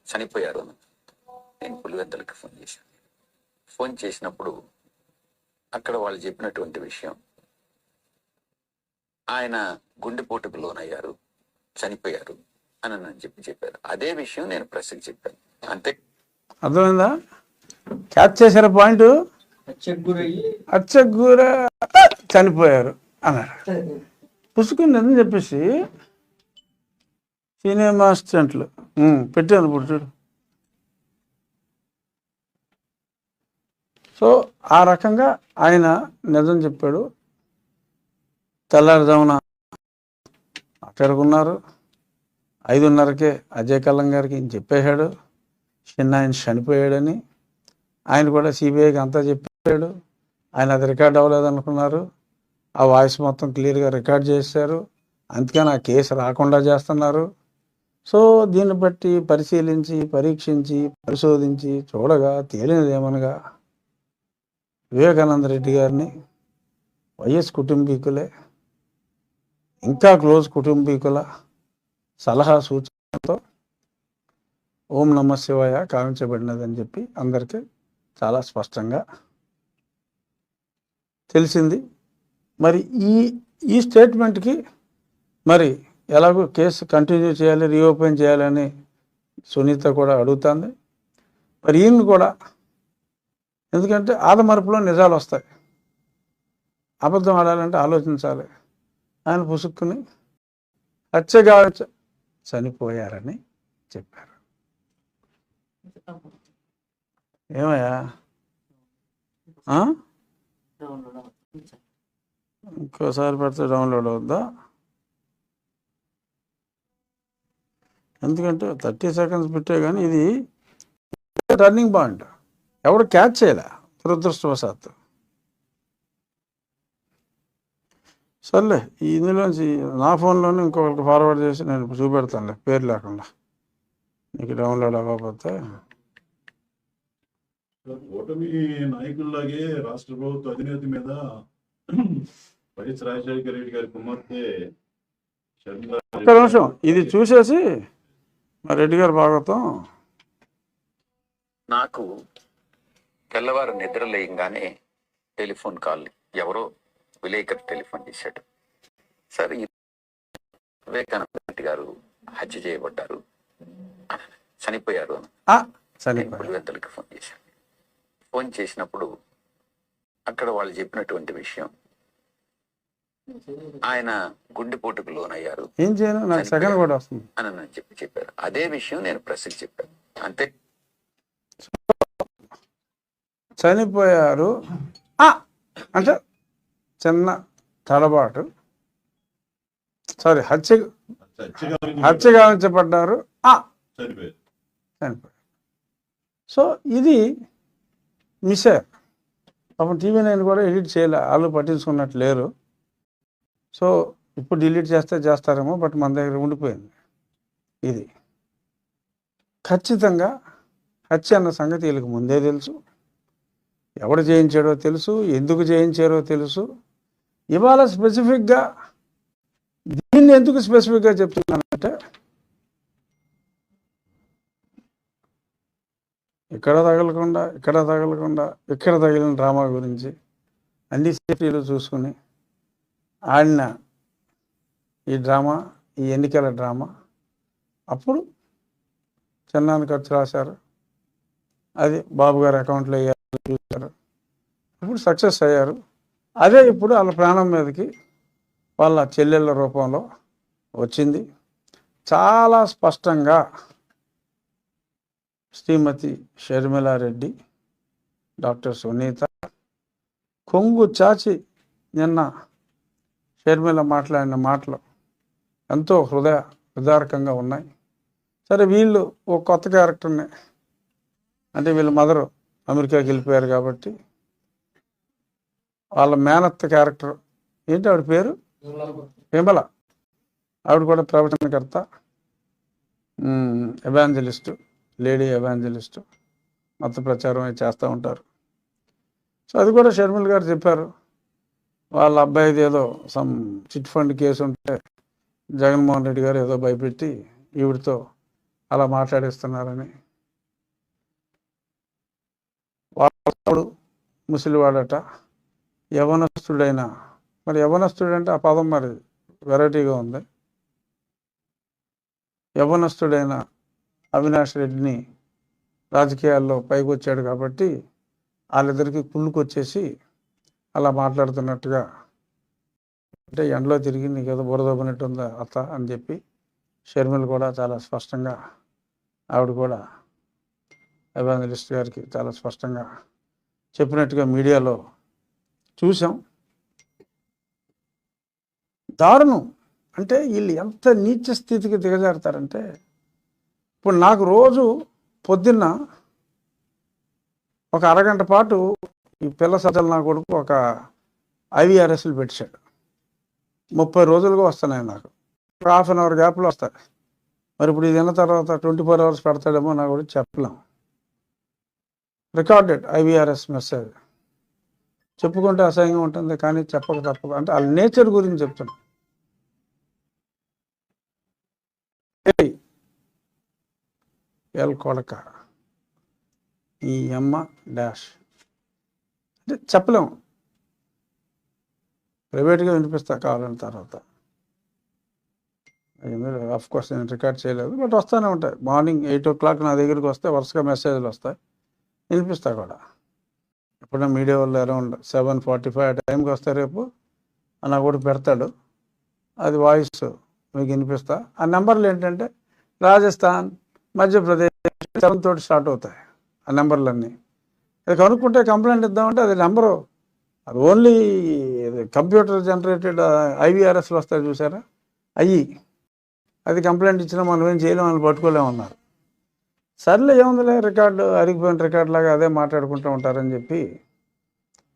చనిపోయారు. నేను పులివెందులకు ఫోన్ చేశాను. ఫోన్ చేసినప్పుడు అక్కడ వాళ్ళు చెప్పినటువంటి విషయం, ఆయన గుండెపోటుకు లోనయ్యారు, చనిపోయారు అని నన్ను చెప్పారు. అదే విషయం నేను ప్రెస్కి చెప్పాను. అంతే. అర్థమైందా? క్యాచ్ చేశారు పాయింట్. అచ్చగుర చనిపోయారు అన్నారు. పుసుకుందని చెప్పేసి సినిమా స్టంట్లు పెట్టాను ఇప్పుడు చూడు. సో ఆ రకంగా ఆయన నిజం చెప్పాడు. తెల్లారుజామున మాట్లాడుకున్నారు. 5:30కే అజయ్ కల్లం గారికి చెప్పేశాడు చిన్న ఆయన చనిపోయాడని. ఆయన కూడా సిబిఐకి అంతా చెప్పాడు. ఆయన అది రికార్డ్ అవ్వలేదు అనుకున్నారు. ఆ వాయిస్ మొత్తం క్లియర్గా రికార్డ్ చేశారు. అందుకని ఆ కేసు రాకుండా చేస్తున్నారు. సో దీన్ని బట్టి పరిశీలించి, పరీక్షించి, పరిశోధించి చూడగా తేలినదేమనగా వివేకానంద రెడ్డి గారిని వైఎస్ కుటుంబీకులే, ఇంకా క్లోజ్ కుటుంబీకుల సలహా సూచనతో ఓం నమ శివాయ కావించబడినదని చెప్పి అందరికీ చాలా స్పష్టంగా తెలిసింది. మరి ఈ స్టేట్మెంట్కి మరి ఎలాగో కేసు కంటిన్యూ చేయాలి, రీఓపెన్ చేయాలని సునీత కూడా అడుగుతుంది. మరి ఈయన కూడా, ఎందుకంటే ఆదమరుపులో నిజాలు వస్తాయి. అబద్ధం ఆడాలంటే ఆలోచించాలి. ఆయన పుసుక్కుని హత్యగా చనిపోయారని చెప్పారు. ఏమయ్యా, ఇంకోసారి పెడితే డౌన్లోడ్ అవుద్దా? ఎందుకంటే 30 seconds పెట్టే కానీ ఇది టర్నింగ్ పాయింట్. ఎవడు క్యాచ్ చేయలే దురదృష్టవశాత్తు. సర్లే, ఇందులోంచి నా ఫోన్లోనే ఇంకొకటి ఫార్వర్డ్ చేసి నేను ఇప్పుడు చూపెడతానులే, పేరు లేకుండా. నీకు డౌన్లోడ్ అవ్వకపోతే. ఓటమి నాయకుల్లాగే రాష్ట్ర ప్రభుత్వ అధినేత మీద వైఎస్ రాజశేఖర రెడ్డి గారి కుమార్తె ఒక్క నిమిషం ఇది చూసేసి మా రెడ్డి గారు భాగవతం. నాకు తెల్లవారు నిద్ర లేయంగానే టెలిఫోన్ కాల్, ఎవరో విలేకరు టెలిఫోన్ చేశాడు. సార్, వివేకానంద రెడ్డి గారు హత్య చేయబడ్డారు, చనిపోయారు అని పులివెందులకి ఫోన్ చేశాను. ఫోన్ చేసినప్పుడు అక్కడ వాళ్ళు చెప్పినటువంటి విషయం, ఆయన గుండెపోటుకు లోనయ్యారు ఏం చేయను, నాకు సెకండ్ కూడా వస్తుంది అని చెప్పారు. అదే విషయం నేను ప్రెస్కి చెప్పాను. అంతే, చనిపోయారు అంటే చిన్న తడబాటు, సారీ హత్య గావించబడ్డారు, చనిపోయారు. సో ఇది మిస్ అయ్యారు. పాపం TV 9 కూడా ఎడిట్ చేయలే, వాళ్ళు పట్టించుకున్నట్టు లేరు. సో ఇప్పుడు డిలీట్ చేస్తారేమో, బట్ మన దగ్గర ఉండిపోయింది. ఇది ఖచ్చితంగా హత్య అన్న సంగతి వీళ్ళకి ముందే తెలుసు. ఎవడు చేయించాడో తెలుసు, ఎందుకు చేయించారో తెలుసు. ఇవాళ స్పెసిఫిక్గా దీన్ని ఎందుకు స్పెసిఫిక్గా చెప్తున్నానంటే, ఇక్కడ తగలకుండా ఇక్కడ తగిలిన డ్రామా గురించి అన్ని సేఫ్టీలు చూసుకుని ఆడిన ఈ డ్రామా, ఈ ఎన్నికల డ్రామా, అప్పుడు చిన్నాన్ని ఖర్చు రాశారు, అది బాబు గారి అకౌంట్లో చూశారు, ఇప్పుడు సక్సెస్ అయ్యారు. అదే ఇప్పుడు వాళ్ళ ప్రాణం మీదకి వాళ్ళ చెల్లెళ్ళ రూపంలో వచ్చింది. చాలా స్పష్టంగా శ్రీమతి షర్మిలారెడ్డి, డాక్టర్ సునీత కొంగు చాచి నిన్న షర్మిల మాట్లాడిన మాటలు ఎంతో హృదయదారకంగా ఉన్నాయి. సరే, వీళ్ళు ఒక కొత్త క్యారెక్టర్ని, అంటే వీళ్ళ మదరు అమెరికాకి వెళ్ళిపోయారు కాబట్టి వాళ్ళ మేనత్త క్యారెక్టర్ ఏంటి, ఆవిడ పేరు విమల, ఆవిడ కూడా ప్రవచనకర్త, ఎవాంజలిస్టు, లేడీ ఎవాంజలిస్టు, మత ప్రచారం అవి చేస్తూ ఉంటారు. సో అది కూడా షర్మిల గారు చెప్పారు. వాళ్ళ అబ్బాయిది ఏదో సమ్ చిట్ ఫండ్ కేసు ఉంటే జగన్మోహన్ రెడ్డి గారు ఏదో భయపెట్టి ఈవిడితో అలా మాట్లాడిస్తున్నారని. వాడు ముసలివాడట, యవనస్తుడైన, మరి యవనస్తుడంటే ఆ పదం మరి వెరైటీగా ఉంది. యవనస్తుడైన అవినాష్ రెడ్డిని రాజకీయాల్లో పైకి వచ్చాడు కాబట్టి వాళ్ళిద్దరికి కుళ్ళుకొచ్చేసి అలా మాట్లాడుతున్నట్టుగా, అంటే ఎండలో తిరిగి నీకు ఏదో బురదొబ్బనట్టు ఉందా అత్త అని చెప్పి షర్మిల కూడా చాలా స్పష్టంగా, ఆవిడ కూడా ఎవాంజలిస్ట్ గారికి చాలా స్పష్టంగా చెప్పినట్టుగా మీడియాలో చూసాం. దారుణం. అంటే వీళ్ళు ఎంత నీచ స్థితికి దిగజారుతారంటే, ఇప్పుడు నాకు రోజు పొద్దున్న ఒక అరగంట పాటు ఈ పిల్ల సజ్జల నా కొడుకు ఒక IVRSలు పెట్టాడు. 30 రోజులుగా వస్తున్నాయి నాకు, ½ an hour గ్యాప్లో వస్తాయి. మరి ఇప్పుడు ఇది విన్న తర్వాత 24 hours పెడతాడేమో నాకు కూడా చెప్పలేం. రికార్డెడ్ IVRS మెసేజ్ చెప్పుకుంటే అసహ్యంగా ఉంటుంది, కానీ చెప్పక తప్పదు. అంటే వాళ్ళ నేచర్ గురించి చెప్తున్నా. ఎల్ కొడక ఈ అమ్మ డాష్ అంటే చెప్పలేము, ప్రైవేట్గా వినిపిస్తా కావాలని తర్వాత. ఆఫ్ కోర్స్ నేను రికార్డ్ చేయలేదు, బట్ వస్తూనే ఉంటాయి. మార్నింగ్ 8 o'clock నా దగ్గరికి వస్తే వరుసగా మెసేజ్లు వస్తాయి, వినిపిస్తా కూడా. ఎప్పుడైనా మీడియా వాళ్ళు అరౌండ్ 7:45 ఆ టైంకి వస్తే రేపు నా కూడా పెడతాడు, అది వాయిస్ మీకు వినిపిస్తా. ఆ నెంబర్లు ఏంటంటే రాజస్థాన్, మధ్యప్రదేశ్ 7 తోటి స్టార్ట్ అవుతాయి ఆ నెంబర్లన్నీ. అది కనుక్కుంటే కంప్లైంట్ ఇద్దామంటే అది నెంబరు, అది ఓన్లీ కంప్యూటర్ జనరేటెడ్ IVRSలు వస్తాయి చూసారా, అది కంప్లైంట్ ఇచ్చినా మనం ఏం చేయలేము, వాళ్ళు పట్టుకోలేమన్నారు. సర్లే ఏముందిలే, రికార్డు అరిగిపోయిన రికార్డు లాగా అదే మాట్లాడుకుంటూ ఉంటారని చెప్పి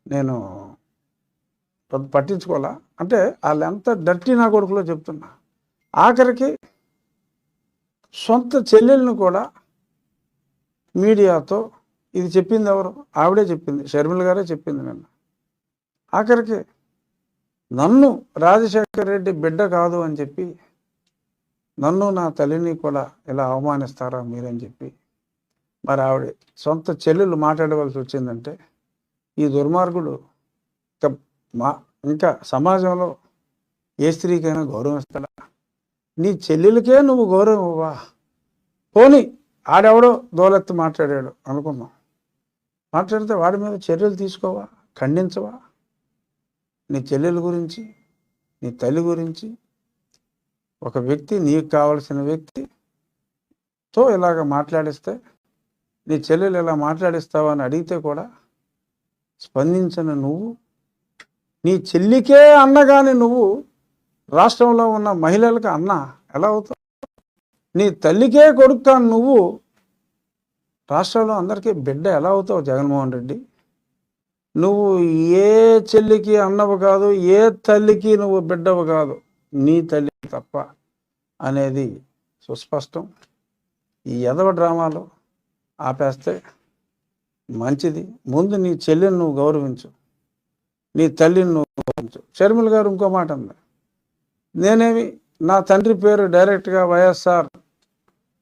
నేను పట్టించుకోవాలా. అంటే వాళ్ళు ఎంత డర్టీ నా కొడుకులో చెప్తున్నా. ఆఖరికి సొంత చెల్లెళ్ళను కూడా మీడియాతో ఇది చెప్పింది ఎవరు? ఆవిడే చెప్పింది, షర్మిల గారే చెప్పింది నిన్న. ఆఖరికి నన్ను రాజశేఖర్ రెడ్డి బిడ్డ కాదు అని చెప్పి, నన్ను నా తల్లిని కూడా ఇలా అవమానిస్తారా మీరని చెప్పి మరి ఆవిడ సొంత చెల్లెళ్ళు మాట్లాడవలసి వచ్చిందంటే ఈ దుర్మార్గుడు ఇంకా సమాజంలో ఏ స్త్రీకైనా గౌరవం ఇస్తాడా? నీ చెల్లెలకే నువ్వు గౌరవం ఇవ్వవా? పోనీ ఆడెవడో దోలెత్తి మాట్లాడాడు అనుకున్నాం, మాట్లాడితే వాడి మీద చర్యలు తీసుకోవా, ఖండించవా? నీ చెల్లెల గురించి, నీ తల్లి గురించి, ఒక వ్యక్తి, నీకు కావలసిన వ్యక్తితో ఇలాగ మాట్లాడిస్తే, నీ చెల్లెలు ఇలా మాట్లాడిస్తావా అని అడిగితే కూడా స్పందించిన నువ్వు, నీ చెల్లికే అన్నగాని నువ్వు రాష్ట్రంలో ఉన్న మహిళలకు అన్న ఎలా అవుతావు? నీ తల్లికే కొడుకు నువ్వు రాష్ట్రంలో అందరికీ బిడ్డ ఎలా అవుతావు జగన్మోహన్ రెడ్డి? నువ్వు ఏ చెల్లికి అన్నవు కాదు, ఏ తల్లికి నువ్వు బిడ్డవు కాదు, నీ తల్లి తప్ప అనేది సుస్పష్టం. ఈ ఎదవ డ్రామాలు ఆపేస్తే మంచిది. ముందు నీ చెల్లిని నువ్వు గౌరవించు, నీ తల్లిని నువ్వు గౌరవించు. షర్మిల గారు ఇంకో మాట ఉంది, నేనేమి నా తండ్రి పేరు డైరెక్ట్గా వైఎస్ఆర్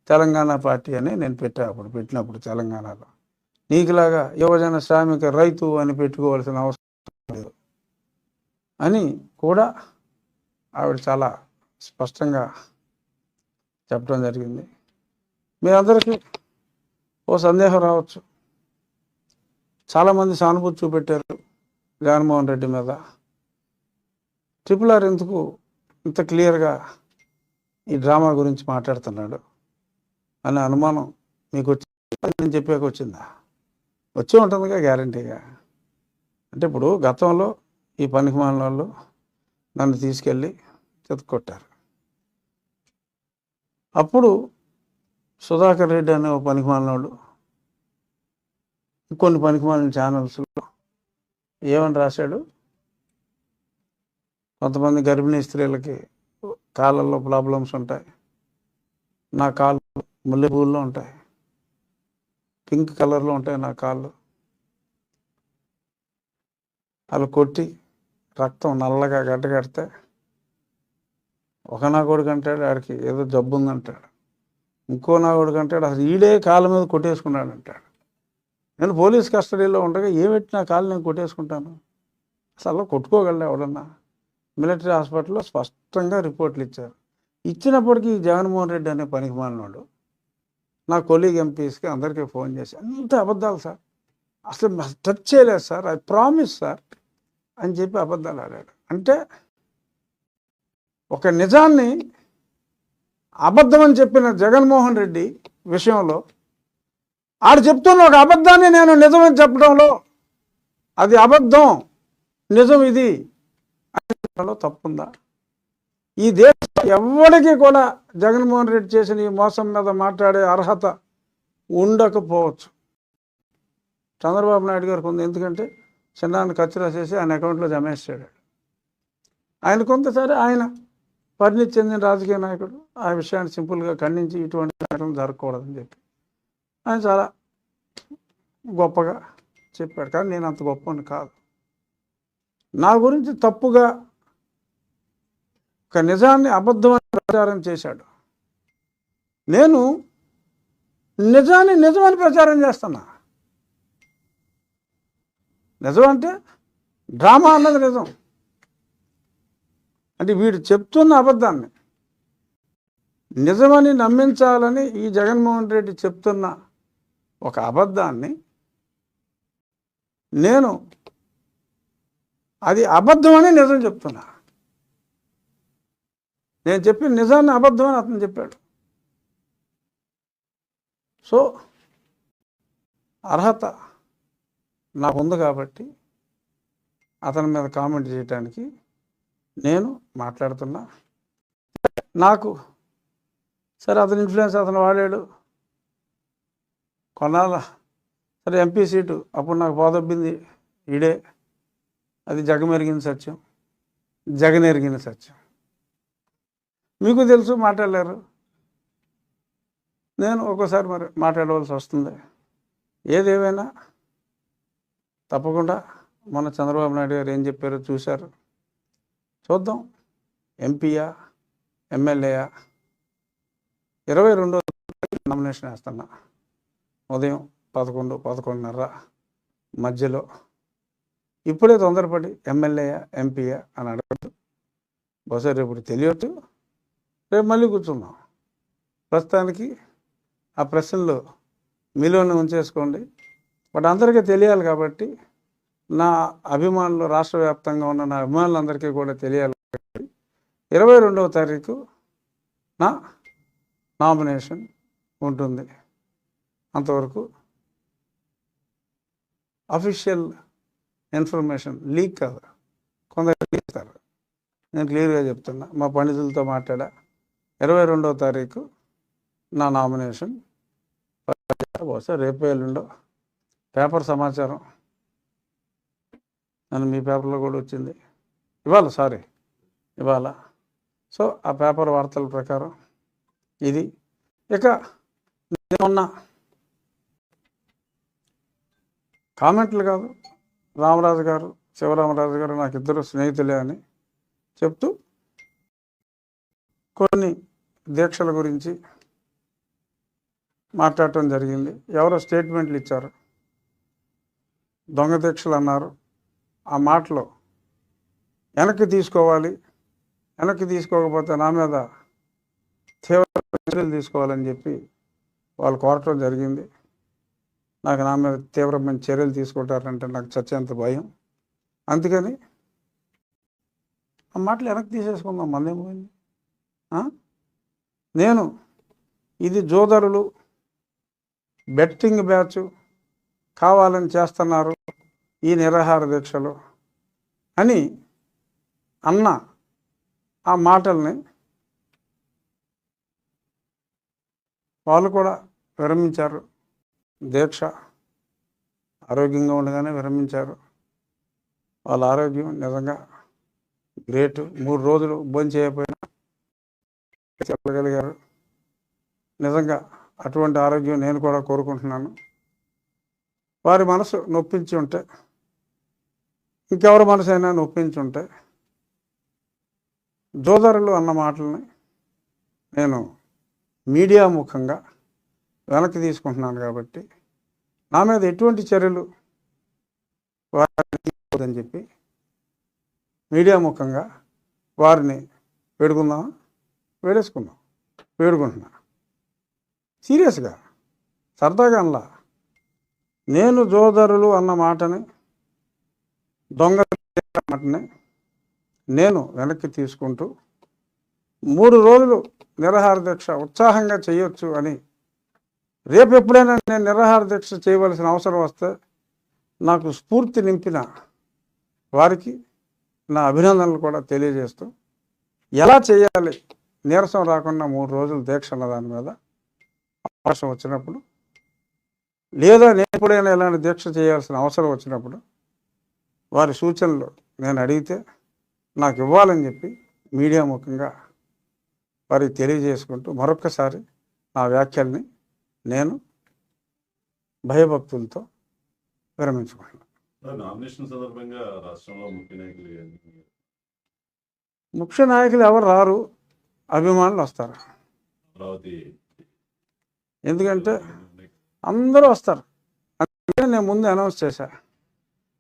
తెలంగాణ పార్టీ అని నేను పెట్టినప్పుడు తెలంగాణలో నీకులాగా యువజన శ్రామిక రైతు అని పెట్టుకోవాల్సిన అవసరం లేదు అని కూడా ఆవిడ చాలా స్పష్టంగా చెప్పడం జరిగింది. మీ అందరికీ ఓ సందేహం రావచ్చు, చాలామంది సానుభూతి చూపెట్టారు జగన్మోహన్ రెడ్డి మీద. RRR ఎందుకు ఇంత క్లియర్గా ఈ డ్రామా గురించి మాట్లాడుతున్నాడు అనే అనుమానం మీకు వచ్చి నేను చెప్పాక వచ్చిందా? వచ్చి ఉంటుందిగా గ్యారంటీగా. అంటే ఇప్పుడు గతంలో ఈ పనికిమాలిన వాళ్ళు నన్ను తీసుకెళ్ళి చెతకొట్టారు. అప్పుడు సుధాకర్ రెడ్డి అనే ఒక పనికిమాలినోడు కొన్ని పనికిమాలిన ఛానల్స్లో ఏమని రాశాడు, కొంతమంది గర్భిణీ స్త్రీలకి కాళ్ళల్లో ప్రాబ్లమ్స్ ఉంటాయి, నా కాళ్ళు ముల్లెపూల్లో ఉంటాయి, పింక్ కలర్లో ఉంటాయి నా కాళ్ళు, వాళ్ళు కొట్టి రక్తం నల్లగా గడ్డగడితే ఒక నా కొడుకు అంటాడు ఆడికి ఏదో జబ్బు ఉందంటాడు, ఇంకో నా కొడుకు అంటాడు అసలు ఈడే కాళ్ళ మీద కొట్టేసుకున్నాడు అంటాడు. నేను పోలీస్ కస్టడీలో ఉండగా ఏమిటి నా కాళ్ళు నేను కొట్టేసుకుంటాను? అసలు కొట్టుకోగలడు ఎవడన్నా? మిలిటరీ హాస్పిటల్లో స్పష్టంగా రిపోర్ట్లు ఇచ్చారు. ఇచ్చినప్పటికీ జగన్మోహన్ రెడ్డి అనే పనికిమాలినోడు నా కొలీగ్ ఎంపీస్కి అందరికీ ఫోన్ చేసి అంత అబద్ధాలు సార్, అసలు టచ్ చేయలేదు సార్, ఐ ప్రామిస్ సార్ అని చెప్పి అబద్ధాలు ఆడాడు. అంటే ఒక నిజాన్ని అబద్ధం అని చెప్పిన జగన్మోహన్ రెడ్డి విషయంలో ఆడు చెప్తున్న ఒక అబద్ధాన్ని నేను నిజమని చెప్పడంలో అది అబద్ధం, నిజం ఇది అని తప్పుందా? ఈ దేశంలో ఎవరికి కూడా జగన్మోహన్ రెడ్డి చేసిన ఈ మోసం మీద మాట్లాడే అర్హత ఉండకపోవచ్చు. చంద్రబాబు నాయుడు గారికి ఉంది, ఎందుకంటే చిన్నాన్ని ఖర్చు రాసేసి ఆయన అకౌంట్లో జమేసాడు. ఆయన కొంతసారి ఆయన పరిణితి చెందిన రాజకీయ నాయకుడు ఆ విషయాన్ని సింపుల్గా ఖండించి ఇటువంటి ఘటనలు జరగకూడదని చెప్పి ఆయన చాలా గొప్పగా చెప్పాడు. కానీ నేను అంత గొప్పని కాదు. నా గురించి తప్పుగా ఒక నిజాన్ని అబద్ధమని ప్రచారం చేశాడు. నేను నిజాన్ని నిజమని ప్రచారం చేస్తున్నా. నిజం అంటే డ్రామా అన్నది నిజం. అంటే వీడు చెప్తున్న అబద్ధాన్ని నిజమని నమ్మించాలని ఈ జగన్మోహన్ రెడ్డి చెప్తున్న ఒక అబద్ధాన్ని నేను అది అబద్ధమని నిజం చెప్తున్నా. నేను చెప్పిన నిజాన్ని అబద్ధమని అతను చెప్పాడు. సో అర్హత నాకు ఉంది కాబట్టి అతని మీద కామెంట్ చేయడానికి నేను మాట్లాడుతున్నా. నాకు సరే అతని ఇన్ఫ్లుయెన్స్ అతను వాడాడు కొన్నాళ్ళ, సరే ఎంపీ సీటు అప్పుడు నాకు పోదొబ్బింది ఈడే, అది జగమెరిగిన సత్యం, జగనెరిగిన సత్యం. మీకు తెలుసు, మాట్లాడలేరు. నేను ఒక్కోసారి మరి మాట్లాడవలసి వస్తుంది. ఏదేమైనా తప్పకుండా మొన్న చంద్రబాబు నాయుడు గారు ఏం చెప్పారో చూశారు. చూద్దాం ఎంపీయా ఎమ్మెల్యేయా 22వ నామినేషన్ వేస్తున్నా. ఉదయం 11, 11:30 మధ్యలో. ఇప్పుడే తొందరపడి ఎమ్మెల్యేయా ఎంపీయా అని అడగద్దు. బహుశా రేపు తెలియచ్చు, రేపు మళ్ళీ కూర్చుందాం. ప్రస్తుతానికి ఆ ప్రశ్నలు మీలోనే ఉంచేసుకోండి. బట్ అందరికీ తెలియాలి కాబట్టి, నా అభిమానులు రాష్ట్ర వ్యాప్తంగా ఉన్న నా అభిమానులందరికీ కూడా తెలియాలి కాబట్టి 22వ తారీఖు నా నామినేషన్ ఉంటుంది. అంతవరకు అఫీషియల్ ఇన్ఫర్మేషన్ లీక్ కాదు, కొందరు లీక్ ఇస్తారు. నేను క్లియర్గా చెప్తున్నా, మా పండితులతో మాట్లాడా. 22వ తారీఖు నా నామినేషన్. బహుశా రేపు ఎల్లుండో పేపర్ సమాచారం నన్ను మీ పేపర్లో కూడా వచ్చింది ఇవాళ. సో ఆ పేపర్ వార్తల ప్రకారం ఇది. ఇక మొన్న కామెంట్లు కాదు, రామరాజు గారు, శివరామరాజు గారు నాకు ఇద్దరు స్నేహితులే అని చెప్తూ కొన్ని దీక్షల గురించి మాట్లాడటం జరిగింది. ఎవరో స్టేట్మెంట్లు ఇచ్చారు, దొంగ దీక్షలు అన్నారు. ఆ మాటలో వెనక్కి తీసుకోవాలి, వెనక్కి తీసుకోకపోతే నా మీద తీవ్ర చర్యలు తీసుకోవాలని చెప్పి వాళ్ళు కోరటం జరిగింది. నాకు నా మీద తీవ్రమైన చర్యలు తీసుకుంటారంటే నాకు చచ్చేంత భయం. అందుకని ఆ మాటలు వెనక్కి తీసేసుకుందాం, మందేం పోయింది. నేను ఇది జోదరులు, బెట్టింగ్ బ్యాచ్ కావాలని చేస్తున్నారు ఈ నిరాహార దీక్షలు అని అన్న ఆ మాటల్ని వాళ్ళు కూడా విరమించారు. దీక్ష ఆరోగ్యంగా ఉండగానే విరమించారు. వాళ్ళ ఆరోగ్యం నిజంగా గ్రేట్. 3 రోజులు భోజనం చేయకపోయినా చెప్పగలిగారు. నిజంగా అటువంటి ఆరోగ్యం నేను కూడా కోరుకుంటున్నాను. వారి మనసు నొప్పించి ఉంటే, ఇంకెవరి మనసు అయినా నొప్పించి ఉంటే, జోదరులు అన్న మాటలని నేను మీడియా ముఖంగా వెనక్కి తీసుకుంటున్నాను. కాబట్టి నా మీద ఎటువంటి చర్యలు వారిని చెప్పి మీడియా ముఖంగా వారిని వేడుకుంటున్నా. సీరియస్గా, సరదాగా అనలా. నేను జోదరులు అన్న మాటని, దొంగ మాటని నేను వెనక్కి తీసుకుంటూ 3 రోజులు నిరాహార దీక్ష ఉత్సాహంగా చేయొచ్చు అని, రేపు ఎప్పుడైనా నేను నిరాహార దీక్ష చేయవలసిన అవసరం వస్తే నాకు స్ఫూర్తి నింపిన వారికి నా అభినందనలు కూడా తెలియజేస్తూ, ఎలా చేయాలి నీరసం రాకుండా 3 రోజులు దీక్ష అన్న దాని మీద అవకాశం వచ్చినప్పుడు, లేదా నేను ఎప్పుడైనా ఇలాంటి దీక్ష చేయాల్సిన అవసరం వచ్చినప్పుడు వారి సూచనలు నేను అడిగితే నాకు ఇవ్వాలని చెప్పి మీడియా ముఖంగా వారికి తెలియజేసుకుంటూ మరొక్కసారి నా వ్యాఖ్యల్ని నేను భయభక్తులతో విరమించుకుంటున్నాను. నామినేషన్ సందర్భంగా రాష్ట్రంలో ముఖ్య నాయకులు ఎవరు రారు, అభిమానులు వస్తారు. ఎందుకంటే అందరూ వస్తారు. అందుకే నేను ముందు అనౌన్స్ చేశా,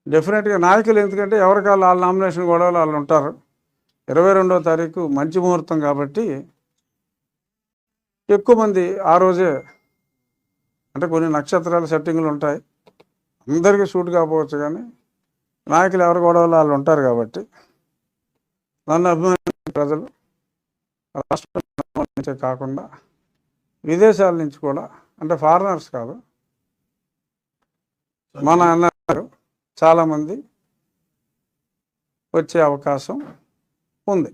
డెఫినెట్గా నాయకులు. ఎందుకంటే ఎవరికాళ్ళు వాళ్ళ నామినేషన్ గొడవలు వాళ్ళు ఉంటారు. 22వ తారీఖు మంచి ముహూర్తం కాబట్టి ఎక్కువ మంది ఆ రోజే, అంటే కొన్ని నక్షత్రాల సెట్టింగ్లు ఉంటాయి, అందరికీ సూట్ కాకపోవచ్చు, కానీ నాయకులు ఎవరు గొడవలు వాళ్ళు ఉంటారు కాబట్టి నన్ను అభిమానించే ప్రజలు రాష్ట్రం నుంచే కాకుండా విదేశాల నుంచి కూడా, అంటే ఫారినర్స్ కాదు, మన అన్నారు చాలామంది వచ్చే అవకాశం ఉంది.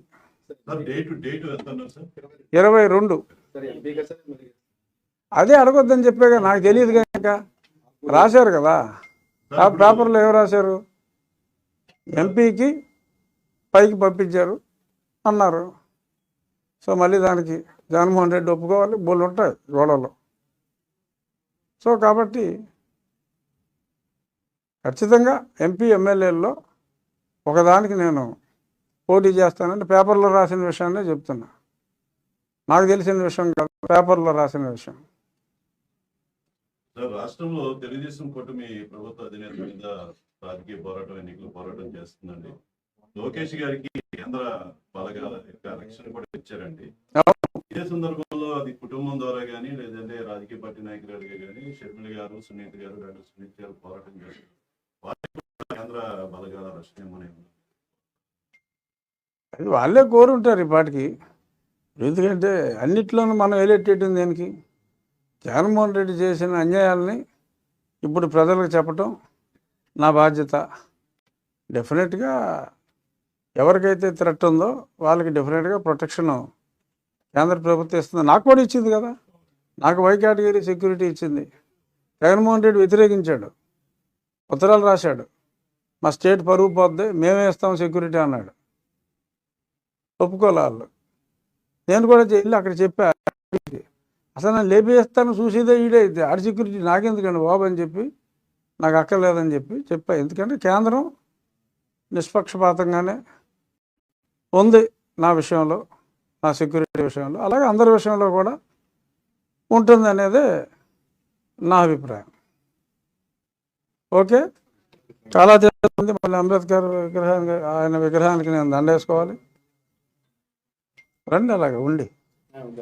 22 అదే అడగొద్దని చెప్పాగా, నాకు తెలియదు కనుక. రాశారు కదా పేపర్లో, ఏం రాశారు, ఎంపీకి పైకి పంపించారు అన్నారు. సో మళ్ళీ దానికి జగన్మోహన్ రెడ్డి ఒప్పుకోవాలి, బోళ్ళు ఉంటాయి గోడలో. సో కాబట్టి ఖచ్చితంగా ఎంపీ ఎమ్మెల్యేల్లో ఒకదానికి నేను పోటీ చేస్తానంటే పేపర్లో రాసిన విషయాన్నే చెప్తున్నా, నాకు తెలిసిన విషయం కాదు, పేపర్లో రాసిన విషయం. రాష్ట్రంలో తెలుగుదేశం కూటమి ప్రభుత్వ అధినేత మీద రాజకీయ పోరాటం, ఎన్నికల పోరాటం చేస్తుందండి. లోకేష్ గారికి కేంద్ర బలగాల యొక్క రక్షణ కూడా ఇచ్చారండి. ఇదే సందర్భంలో అది కుటుంబం ద్వారా కానీ, లేదంటే రాజకీయ పార్టీ నాయకులుగా కానీ షర్మిల గారు, సునీత గారు, డాక్టర్ సునీత గారు పోరాటం చేస్తారు. కేంద్ర బలగాల రక్షణ ఏమని అది వాళ్ళే కోరుంటారు ఈ పాటికి. ఎందుకంటే అన్నిట్లోనూ మనం ఎలెట్టేయటం దేనికి? జగన్మోహన్ రెడ్డి చేసిన అన్యాయాలని ఇప్పుడు ప్రజలకు చెప్పటం నా బాధ్యత. డెఫినెట్గా ఎవరికైతే థ్రెట్ ఉందో వాళ్ళకి డెఫినెట్గా ప్రొటెక్షన్ కేంద్ర ప్రభుత్వం ఇస్తుంది. నాకు కూడా ఇచ్చింది కదా, నాకు వై కేటగిరీ సెక్యూరిటీ ఇచ్చింది. జగన్మోహన్ రెడ్డి వ్యతిరేకించాడు, ఉత్తరాలు రాశాడు, మా స్టేట్ పరుగు పోద్ది, మేమే ఇస్తాం సెక్యూరిటీ అన్నాడు. ఒప్పుకోలే వాళ్ళు. నేను కూడా వెళ్ళి అక్కడ చెప్పా, అసలు నేను లేపేస్తాను చూసేదే ఈడే అయితే, ఆడి సెక్యూరిటీ నాకెందుకండి బాబు అని చెప్పి, నాకు అక్కర్లేదని చెప్పా. ఎందుకంటే కేంద్రం నిష్పక్షపాతంగానే ఉంది నా విషయంలో, నా సెక్యూరిటీ విషయంలో, అలాగే అందరి విషయంలో కూడా ఉంటుంది అనేదే నా అభిప్రాయం. ఓకే, చాలా చేస్తుంది. మళ్ళీ అంబేద్కర్ ఆయన విగ్రహానికి నేను దండేసుకోవాలి. రండి అలాగే ఉండి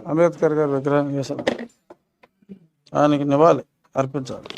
అంబేద్కర్ గారి విగ్రహం వేసాను, ఆయనకి నివాళి అర్పించాలి.